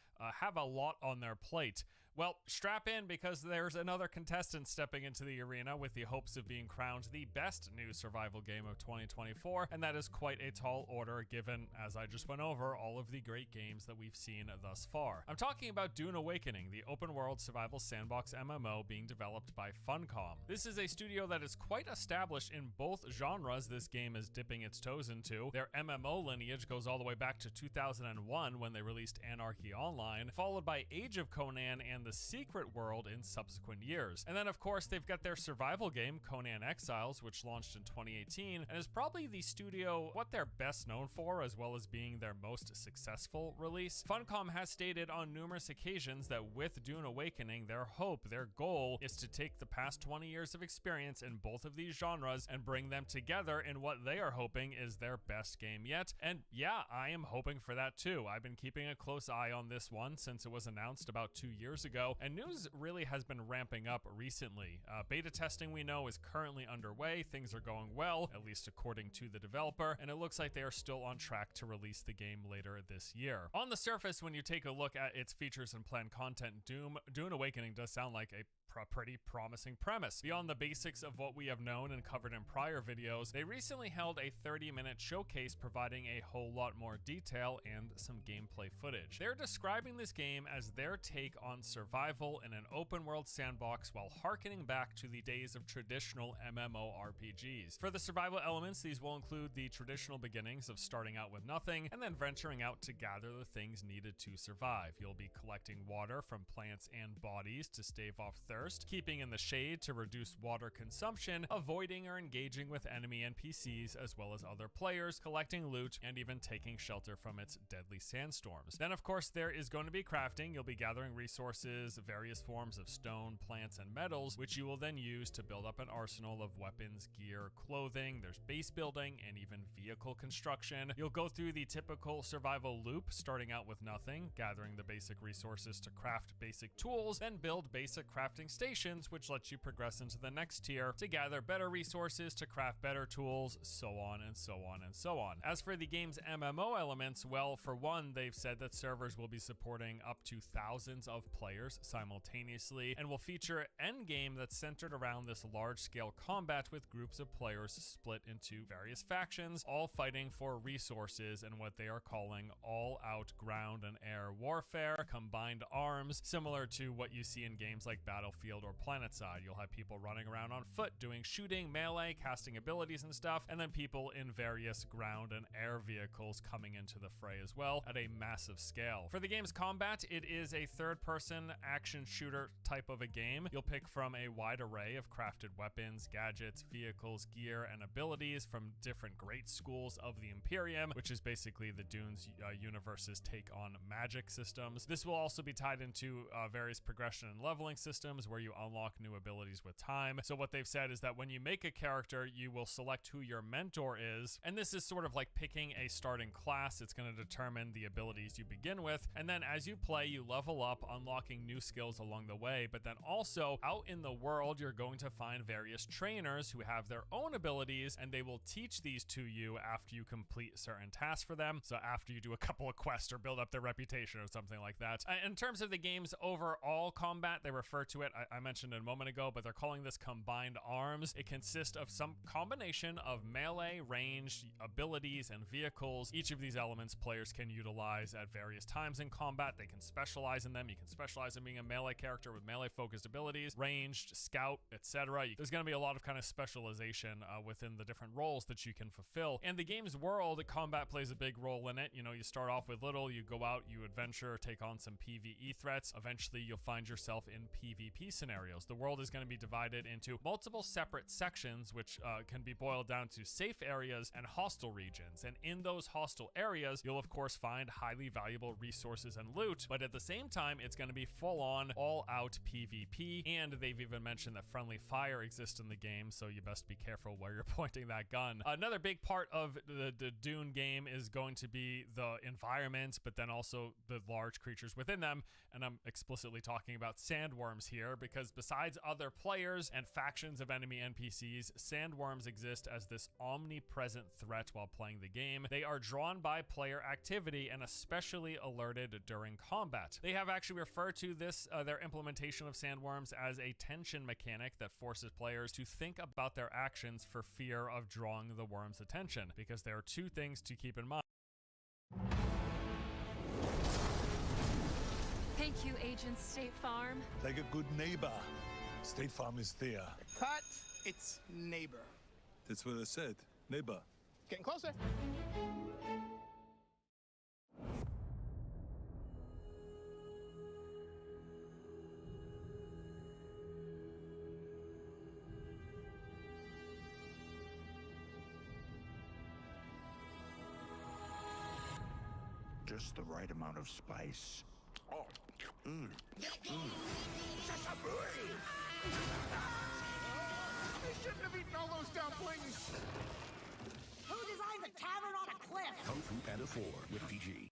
have a lot on their plate. Well, strap in, because there's another contestant stepping into the arena with the hopes of being crowned the best new survival game of 2024, and that is quite a tall order given, as I just went over, all of the great games that we've seen thus far. I'm talking about Dune Awakening, the open-world survival sandbox MMO being developed by Funcom. This is a studio that is quite established in both genres this game is dipping its toes into. Their MMO lineage goes all the way back to 2001 when they released Anarchy Online, followed by Age of Conan and The Secret World in subsequent years. And then of course they've got their survival game, Conan Exiles, which launched in 2018 and is probably the studio what they're best known for, as well as being their most successful release. Funcom has stated on numerous occasions that with Dune Awakening, their hope, their goal is to take the past 20 years of experience in both of these genres and bring them together in what they are hoping is their best game yet. And yeah, I am hoping for that too. I've been keeping a close eye on this one since it was announced about 2 years ago, and news really has been ramping up recently. Beta testing, we know, is currently underway. Things are going well, at least according to the developer, and it looks like they are still on track to release the game later this year. On the surface, when you take a look at its features and planned content, Dune Awakening does sound like a pretty promising premise. Beyond the basics of what we have known and covered in prior videos, they recently held a 30-minute showcase providing a whole lot more detail and some gameplay footage. They're describing this game as their take on survival in an open-world sandbox while harkening back to the days of traditional MMORPGs. For the survival elements, these will include the traditional beginnings of starting out with nothing and then venturing out to gather the things needed to survive. You'll be collecting water from plants and bodies to stave off thirst, keeping in the shade to reduce water consumption, avoiding or engaging with enemy NPCs as well as other players, collecting loot, and even taking shelter from its deadly sandstorms. Then of course there is going to be crafting. You'll be gathering resources, various forms of stone, plants, and metals, which you will then use to build up an arsenal of weapons, gear, clothing. There's base building and even vehicle construction. You'll go through the typical survival loop, starting out with nothing, gathering the basic resources to craft basic tools, then build basic crafting crafting stations, which lets you progress into the next tier to gather better resources, to craft better tools, so on and so on and so on. As for the game's MMO elements, well, for one, they've said that servers will be supporting up to thousands of players simultaneously and will feature endgame that's centered around this large-scale combat with groups of players split into various factions, all fighting for resources and what they are calling all-out ground and air warfare, combined arms, similar to what you see in games like Battlefield or PlanetSide. You'll have people running around on foot doing shooting, melee, casting abilities and stuff, and then people in various ground and air vehicles coming into the fray as well at a massive scale. For the game's combat, it is a third-person action shooter type of a game. You'll pick from a wide array of crafted weapons, gadgets, vehicles, gear, and abilities from different great schools of the Imperium, which is basically the Dune's universe's take on magic systems. This will also be tied into various progression and leveling systems where you unlock new abilities with time. So what they've said is that when you make a character, you will select who your mentor is, and this is sort of like picking a starting class. It's going to determine the abilities you begin with, and then as you play, you level up, unlocking new skills along the way. But then also out in the world, you're going to find various trainers who have their own abilities, and they will teach these to you after you complete certain tasks for them. So after you do a couple of quests or build up their reputation or something like that. In terms of the game's overall combat, they refer to it, I mentioned it a moment ago, but they're calling this combined arms. It consists of some combination of melee, ranged abilities, and vehicles. Each of these elements players can utilize at various times in combat. They can specialize in them. You can specialize in being a melee character with melee focused abilities, ranged, scout, etc. There's going to be a lot of kind of specialization within the different roles that you can fulfill. And the game's world, combat plays a big role in it. You know, you start off with little, you go out, you adventure, take on some PvE threats. Eventually you'll find yourself in PvP scenarios. The world is going to be divided into multiple separate sections, which can be boiled down to safe areas and hostile regions. And in those hostile areas, you'll of course find highly valuable resources and loot, but at the same time, it's going to be full-on, all-out PvP, and they've even mentioned that friendly fire exists in the game, so you best be careful where you're pointing that gun. Another big part of the Dune game is going to be the environment, but then also the large creatures within them, and I'm explicitly talking about sandworms here, because besides other players and factions of enemy NPCs, sandworms exist as this omnipresent threat while playing the game. They are drawn by player activity and especially alerted during combat. They have actually referred to this, their implementation of sandworms, as a tension mechanic that forces players to think about their actions for fear of drawing the worm's attention, because there are two things to keep in mind. Thank you, Agent State Farm. Like a good neighbor, State Farm is there. Cut! It's neighbor. That's what I said. Neighbor. Getting closer. Just the right amount of spice. Oh. You shouldn't have eaten all those dumplings! Who designed a tavern on a cliff? Kung Fu Panda 4 with PG.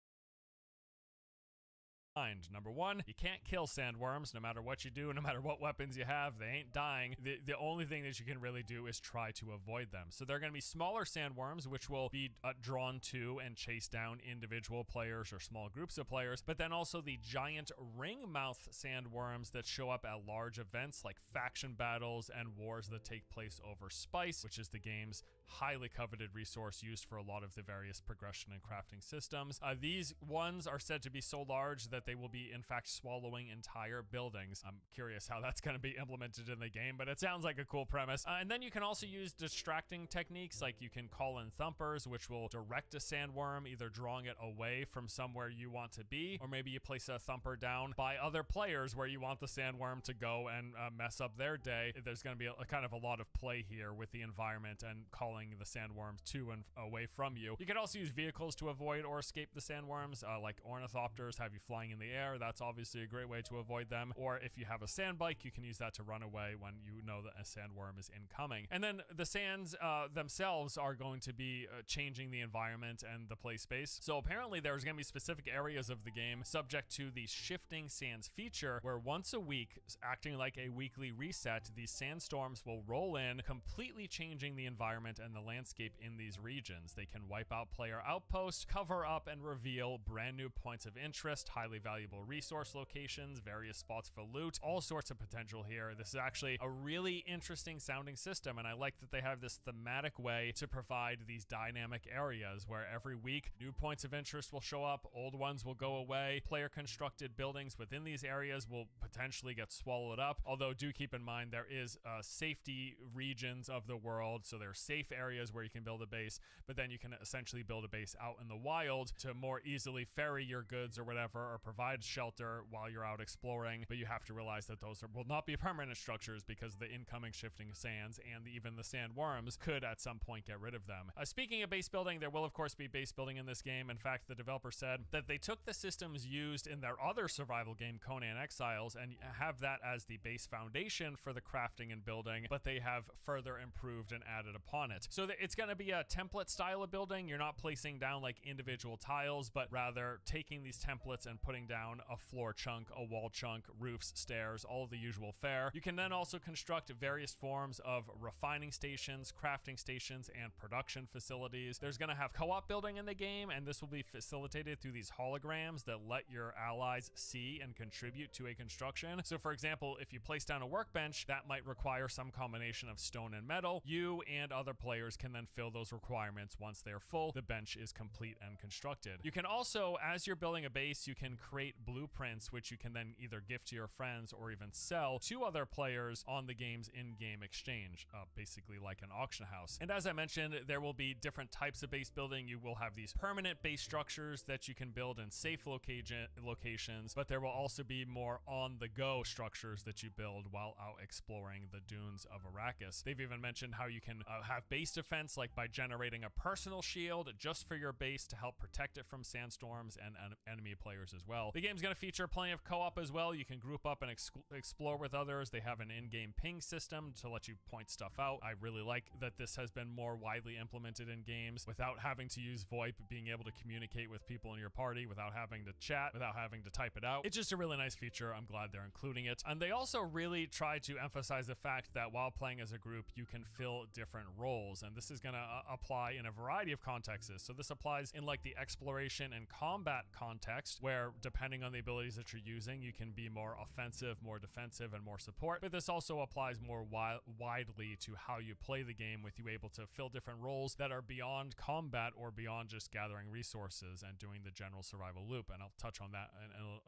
Number one, you can't kill sandworms no matter what you do, no matter what weapons you have. They ain't dying. The only thing that you can really do is try to avoid them. So they're going to be smaller sandworms, which will be drawn to and chase down individual players or small groups of players, but then also the giant ringmouth sandworms that show up at large events like faction battles and wars that take place over spice, which is the game's highly coveted resource used for a lot of the various progression and crafting systems. These ones are said to be so large that they will be in fact swallowing entire buildings. I'm curious how that's going to be implemented in the game, but it sounds like a cool premise. And then you can also use distracting techniques, like you can call in thumpers, which will direct a sandworm, either drawing it away from somewhere you want to be, or maybe you place a thumper down by other players where you want the sandworm to go and mess up their day. There's going to be a kind of a lot of play here with the environment and calling the sandworms to and away from you. You can also use vehicles to avoid or escape the sandworms, like ornithopters have you flying in in the air. That's obviously a great way to avoid them. Or if you have a sand bike, you can use that to run away when you know that a sandworm is incoming. And then the sands themselves are going to be changing the environment and the play space. So apparently there's going to be specific areas of the game subject to the shifting sands feature, where once a week, acting like a weekly reset, these sandstorms will roll in, completely changing the environment and the landscape in these regions. They can wipe out player outposts, cover up and reveal brand new points of interest, highly valuable resource locations, various spots for loot, all sorts of potential here. This is actually a really interesting sounding system, and I like that they have this thematic way to provide these dynamic areas where every week new points of interest will show up, old ones will go away, player constructed buildings within these areas will potentially get swallowed up, although do keep in mind there is safety regions of the world, so there are safe areas where you can build a base, but then you can essentially build a base out in the wild to more easily ferry your goods or whatever, or provide shelter while you're out exploring. But you have to realize that those will not be permanent structures, because the incoming shifting sands and even the sandworms could at some point get rid of them. Speaking of base building, there will of course be base building in this game. In fact, the developer said that they took the systems used in their other survival game, Conan Exiles, and have that as the base foundation for the crafting and building, but they have further improved and added upon it. So it's going to be a template style of building. You're not placing down like individual tiles, but rather taking these templates and putting down a floor chunk, a wall chunk, roofs, stairs, all of the usual fare. You can then also construct various forms of refining stations, crafting stations, and production facilities. There's going to have co-op building in the game, and this will be facilitated through these holograms that let your allies see and contribute to a construction. So for example, if you place down a workbench, that might require some combination of stone and metal. You and other players can then fill those requirements. Once they're full, the bench is complete and constructed. You can also, as you're building a base, you can create blueprints, which you can then either gift to your friends or even sell to other players on the game's in-game exchange, basically like an auction house. And as I mentioned, there will be different types of base building. You will have these permanent base structures that you can build in safe locations, but there will also be more on-the-go structures that you build while out exploring the dunes of Arrakis. They've even mentioned how you can have base defense, like by generating a personal shield just for your base to help protect it from sandstorms and enemy players as well. The game's going to feature plenty of co-op as well. You can group up and explore with others. They have an in-game ping system to let you point stuff out. I really like that this has been more widely implemented in games without having to use VoIP, being able to communicate with people in your party without having to chat, without having to type it out. It's just a really nice feature. I'm glad they're including it. And they also really try to emphasize the fact that while playing as a group, you can fill different roles, and this is going to apply in a variety of contexts. So this applies in like the exploration and combat context, where depending on the abilities that you're using, you can be more offensive, more defensive, and more support. But this also applies more widely to how you play the game, with you able to fill different roles that are beyond combat or beyond just gathering resources and doing the general survival loop. And I'll touch on that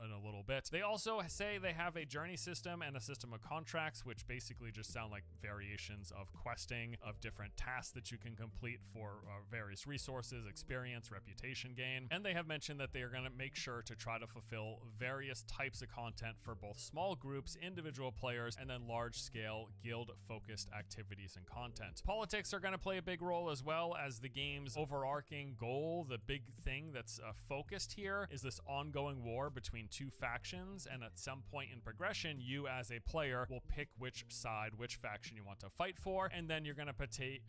in a little bit. They also say they have a journey system and a system of contracts, which basically just sound like variations of questing, of different tasks that you can complete for various resources, experience, reputation gain. And they have mentioned that they are going to make sure to try to fulfill various types of content for both small groups, individual players, and then large-scale guild-focused activities and content. Politics are going to play a big role as well, as the game's overarching goal. The big thing that's focused here is this ongoing war between two factions, and at some point in progression, you as a player will pick which side, which faction you want to fight for, and then you're going to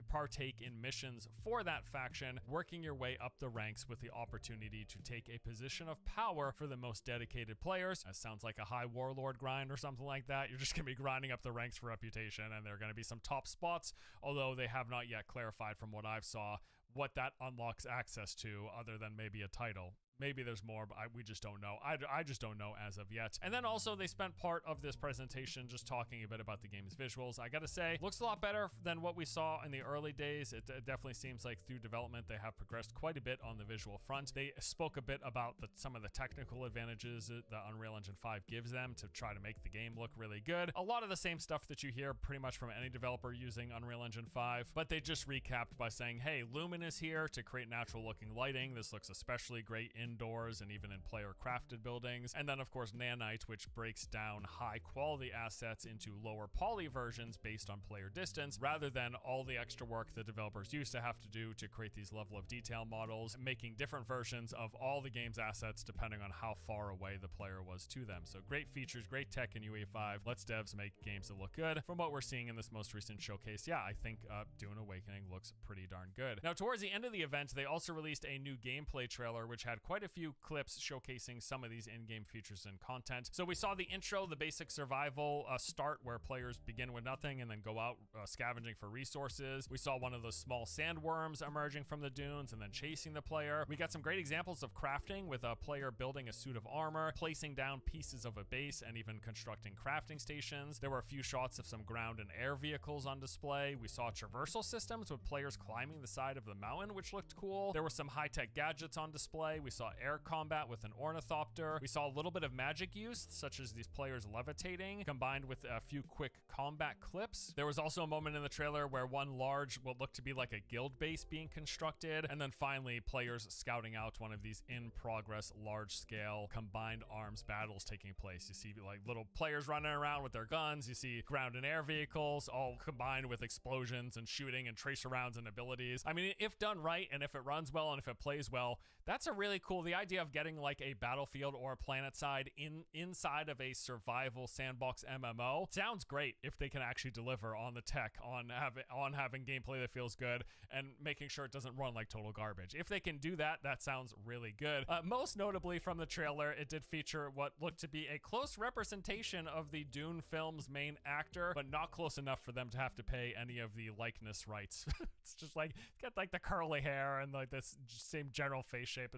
partake in missions for that faction, working your way up the ranks with the opportunity to take a position of power for the most dedicated players. That sounds like a high warlord grind or something like that. You're just going to be grinding up the ranks for reputation, and there are going to be some top spots, although they have not yet clarified from what I've saw what that unlocks access to, other than maybe a title. Maybe there's more, but we just don't know. I just don't know as of yet. And then also they spent part of this presentation just talking a bit about the game's visuals. I gotta say, looks a lot better than what we saw in the early days. It definitely seems like through development they have progressed quite a bit on the visual front. They spoke a bit about some of the technical advantages that Unreal Engine 5 gives them to try to make the game look really good. A lot of the same stuff that you hear pretty much from any developer using Unreal Engine 5, but they just recapped by saying, hey, Lumen is here to create natural looking lighting. This looks especially great in indoors and even in player crafted buildings. And then of course Nanite, which breaks down high quality assets into lower poly versions based on player distance, rather than all the extra work the developers used to have to do to create these level of detail models, making different versions of all the game's assets depending on how far away the player was to them. So great features, great tech in UE5, lets devs make games that look good. From what we're seeing in this most recent showcase, yeah, I think Dune Awakening looks pretty darn good. Now, towards the end of the event, they also released a new gameplay trailer, which had quite a few clips showcasing some of these in-game features and content. So we saw the intro, the basic survival start, where players begin with nothing and then go out scavenging for resources. We saw one of those small sandworms emerging from the dunes and then chasing the player. We got some great examples of crafting, with a player building a suit of armor, placing down pieces of a base, and even constructing crafting stations. There were a few shots of some ground and air vehicles on display. We saw traversal systems with players climbing the side of the mountain, which looked cool. There were some high-tech gadgets on display. We saw air combat with an ornithopter. We saw a little bit of magic use, such as these players levitating, combined with a few quick combat clips. There was also a moment in the trailer where one large, what looked to be like a guild base being constructed, and then finally players scouting out one of these in-progress large-scale combined arms battles taking place. You see like little players running around with their guns. You see ground and air vehicles all combined with explosions and shooting and tracer rounds and abilities. I mean, if done right and if it runs well and if it plays well, that's a really cool, the idea of getting like a Battlefield or a PlanetSide inside of a survival sandbox MMO sounds great if they can actually deliver on the tech, on having gameplay that feels good and making sure it doesn't run like total garbage. If they can do that, that sounds really good. Most notably from the trailer, it did feature what looked to be a close representation of the Dune film's main actor, but not close enough for them to have to pay any of the likeness rights. It's just like, got like the curly hair and like this same general face shape.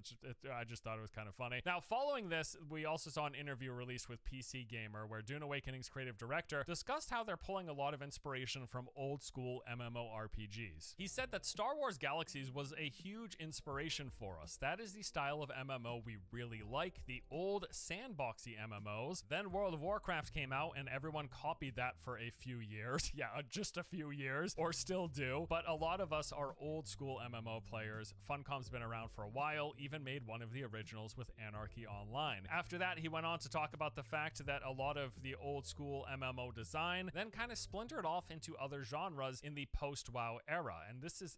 I just thought it was kind of funny. Now, following this, we also saw an interview released with PC Gamer, where Dune Awakening's creative director discussed how they're pulling a lot of inspiration from old school MMORPGs. He said that Star Wars Galaxies was a huge inspiration for us. That is the style of MMO we really like, the old sandboxy MMOs. Then World of Warcraft came out and everyone copied that for a few years. Yeah, just a few years, or still do. But a lot of us are old school MMO players. Funcom's been around for a while, even made one of the originals with Anarchy Online. After that, he went on to talk about the fact that a lot of the old school MMO design then kind of splintered off into other genres in the post-WoW era. And this is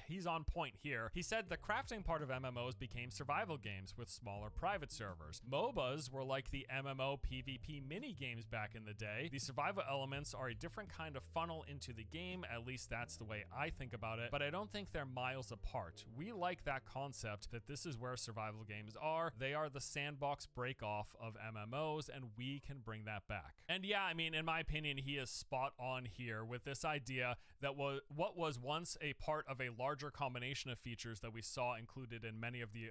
he's on point here. He said the crafting part of MMOs became survival games with smaller private servers. MOBAs were like the MMO PvP mini games back in the day. The survival elements are a different kind of funnel into the game, at least that's the way I think about it, but I don't think they're miles apart. We like that concept that this is where survival games are. They are the sandbox break off of MMOs, and we can bring that back. And yeah, I mean, in my opinion, he is spot on here with this idea that what was once a part of a larger combination of features that we saw included in many of the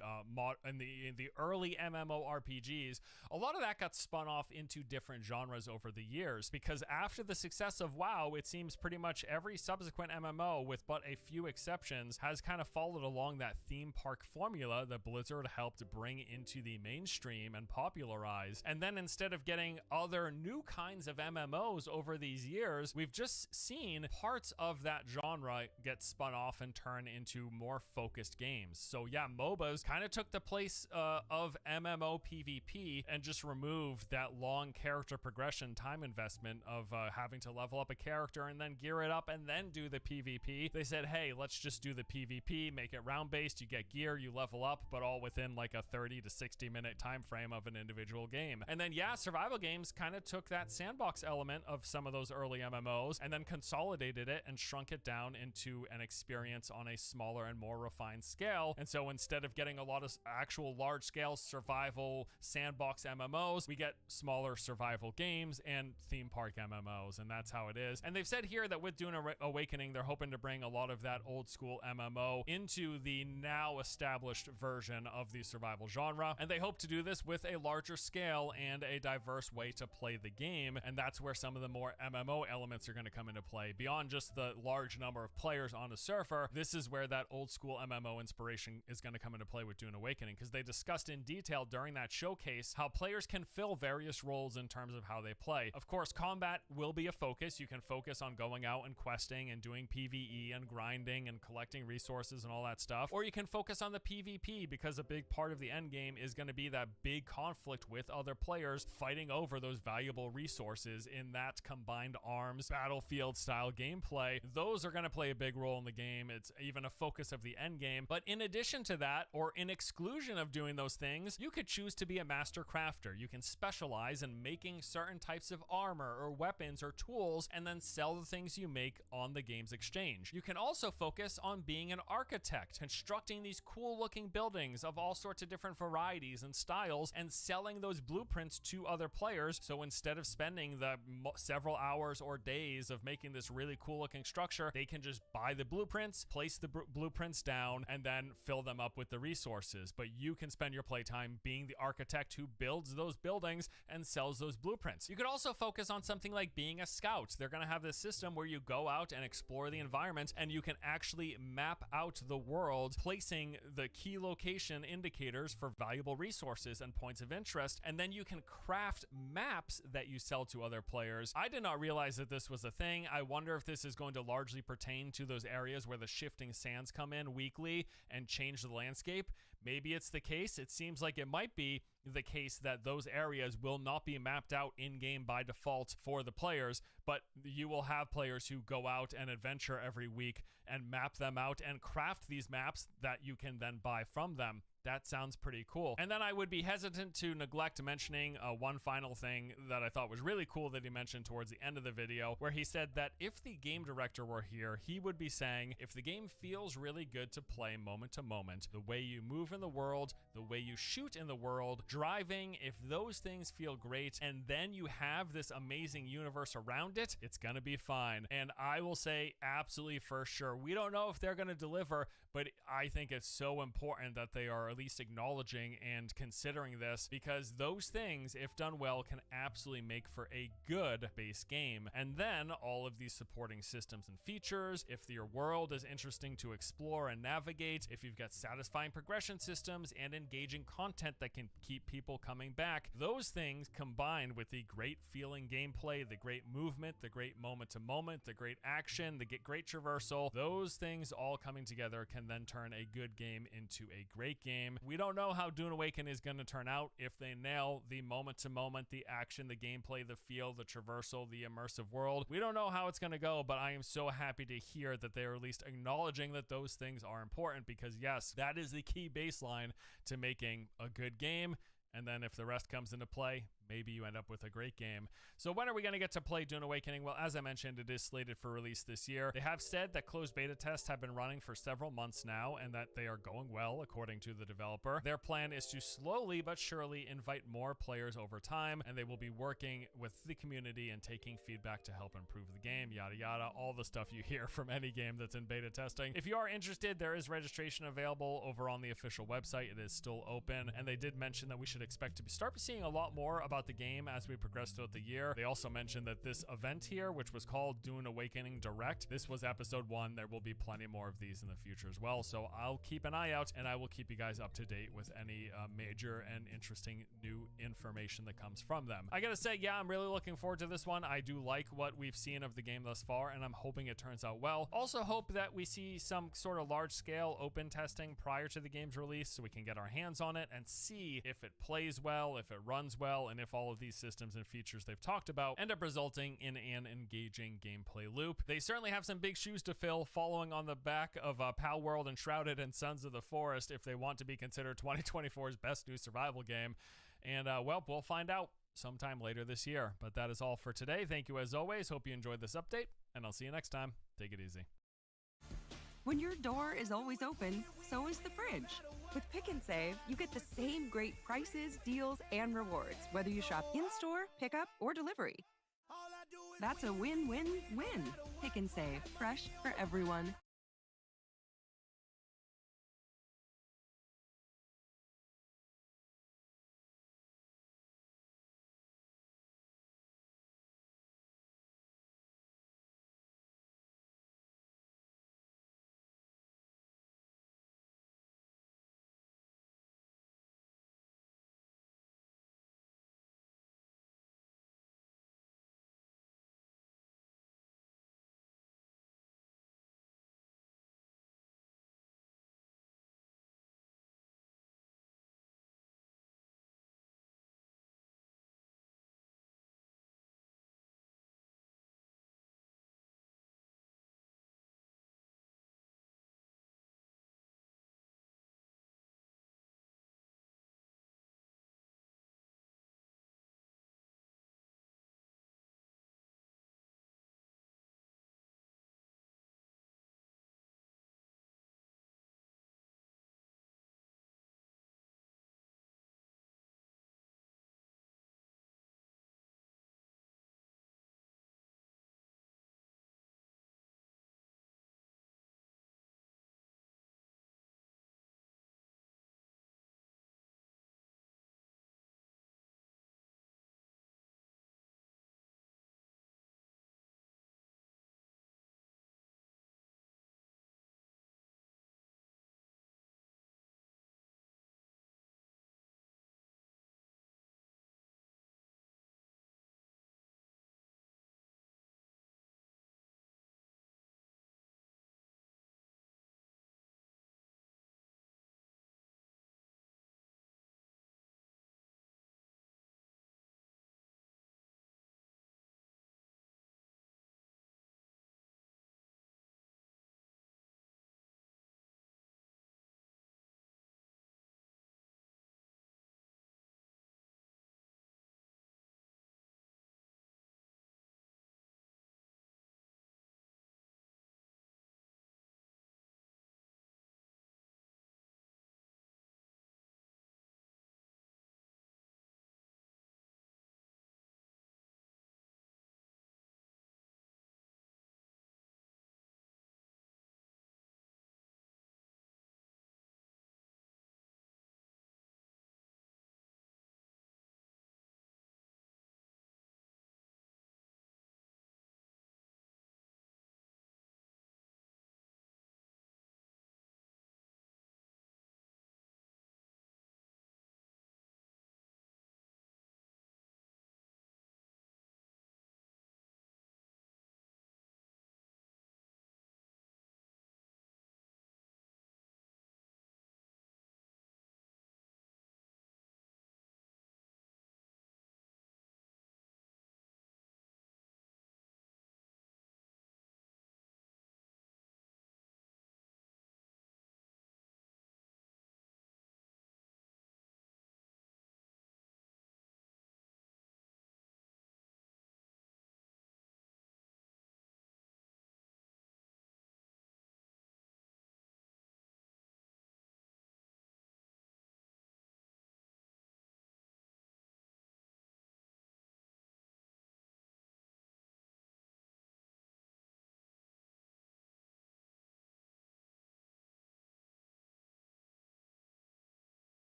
in the early MMORPGs. A lot of that got spun off into different genres over the years, because after the success of WoW, it seems pretty much every subsequent MMO, with but a few exceptions, has kind of followed along that theme park formula that Blizzard helped bring into the mainstream and popularize. And then instead of getting other new kinds of MMOs over these years, we've just seen parts of that genre get spun off and turn into more focused games. So yeah, MOBAs kind of took the place of MMO PvP and just removed that long character progression time investment of having to level up a character and then gear it up and then do the PvP. They said, hey, let's just do the PvP, make it round based, you get gear, you level up, but all within like a 30 to 60 minute time frame of an individual game. And then yeah, survival games kind of took that sandbox element of some of those early MMOs and then consolidated it and shrunk it down into an experience on a smaller and more refined scale. And so instead of getting a lot of actual large scale survival sandbox MMOs, we get smaller survival games and theme park MMOs, and that's how it is. And they've said here that with Dune Awakening, they're hoping to bring a lot of that old school MMO into the now established version of the survival genre, and they hope to do this with a larger scale and a diverse way to play the game. And that's where some of the more MMO elements are going to come into play. Beyond just the large number of players on a server, this is where that old school MMO inspiration is going to come into play with Dune Awakening, because they discussed in detail during that showcase how players can fill various roles in terms of how they play. Of course, combat will be a focus. You can focus on going out and questing and doing PvE and grinding and collecting resources and all that stuff, or you can focus on the PvP key because a big part of the end game is going to be that big conflict with other players fighting over those valuable resources in that combined arms battlefield style gameplay. Those are going to play a big role in the game. It's even a focus of the end game. But in addition to that, or in exclusion of doing those things, you could choose to be a master crafter. You can specialize in making certain types of armor or weapons or tools and then sell the things you make on the game's exchange. You can also focus on being an architect, constructing these cool looking buildings of all sorts of different varieties and styles and selling those blueprints to other players. So instead of spending the several hours or days of making this really cool looking structure, they can just buy the blueprints, place the blueprints down, and then fill them up with the resources. But you can spend your playtime being the architect who builds those buildings and sells those blueprints. You could also focus on something like being a scout. They're going to have this system where you go out and explore the environment and you can actually map out the world, placing the key location indicators for valuable resources and points of interest, and then you can craft maps that you sell to other players. I did not realize that this was a thing. I wonder if this is going to largely pertain to those areas where the shifting sands come in weekly and change the landscape. Maybe it's the case. It seems like it might be the case that those areas will not be mapped out in-game by default for the players, but you will have players who go out and adventure every week and map them out and craft these maps that you can then buy from them. That sounds pretty cool. And then I would be hesitant to neglect mentioning one final thing that I thought was really cool that he mentioned towards the end of the video, where he said that if the game director were here, he would be saying, if the game feels really good to play moment to moment, the way you move in the world, the way you shoot in the world, driving, if those things feel great, and then you have this amazing universe around it, it's gonna be fine. And I will say absolutely for sure, we don't know if they're gonna deliver, but I think it's so important that they are at least acknowledging and considering this, because those things, if done well, can absolutely make for a good base game. And then all of these supporting systems and features, if your world is interesting to explore and navigate, if you've got satisfying progression systems and engaging content that can keep people coming back, those things combined with the great feeling gameplay, the great movement, the great moment to moment, the great action, the great traversal, those things all coming together can then turn a good game into a great game. We don't know how Dune Awakening is going to turn out. If they nail the moment to moment, the action, the gameplay, the feel, the traversal, the immersive world, we don't know how it's going to go, but I am so happy to hear that they are at least acknowledging that those things are important, because yes, that is the key baseline to making a good game. And then if the rest comes into play, maybe you end up with a great game. So when are we going to get to play Dune Awakening? Well, as I mentioned, it is slated for release this year. They have said that closed beta tests have been running for several months now and that they are going well, according to the developer. Their plan is to slowly but surely invite more players over time, and they will be working with the community and taking feedback to help improve the game, yada yada, all the stuff you hear from any game that's in beta testing. If you are interested, there is registration available over on the official website. It is still open, and they did mention that we should expect to start seeing a lot more about the game as we progress throughout the year. They also mentioned that this event here, which was called Dune Awakening Direct, this was episode 1. There will be plenty more of these in the future as well. So I'll keep an eye out and I will keep you guys up to date with any major and interesting new information that comes from them. I gotta say, yeah, I'm really looking forward to this one. I do like what we've seen of the game thus far, and I'm hoping it turns out well. Also hope that we see some sort of large scale open testing prior to the game's release so we can get our hands on it and see if it plays well, if it runs well, and if all of these systems and features they've talked about end up resulting in an engaging gameplay loop. They certainly have some big shoes to fill, following on the back of Pal World, Enshrouded, and Sons of the Forest, if they want to be considered 2024's best new survival game. And well, we'll find out sometime later this year. But that is all for today. Thank you as always. Hope you enjoyed this update, and I'll see you next time. Take it easy. When your door is always open, so is the fridge. With Pick and Save, you get the same great prices, deals, and rewards, whether you shop in-store, pickup, or delivery. That's a win-win-win. Pick and Save, fresh for everyone.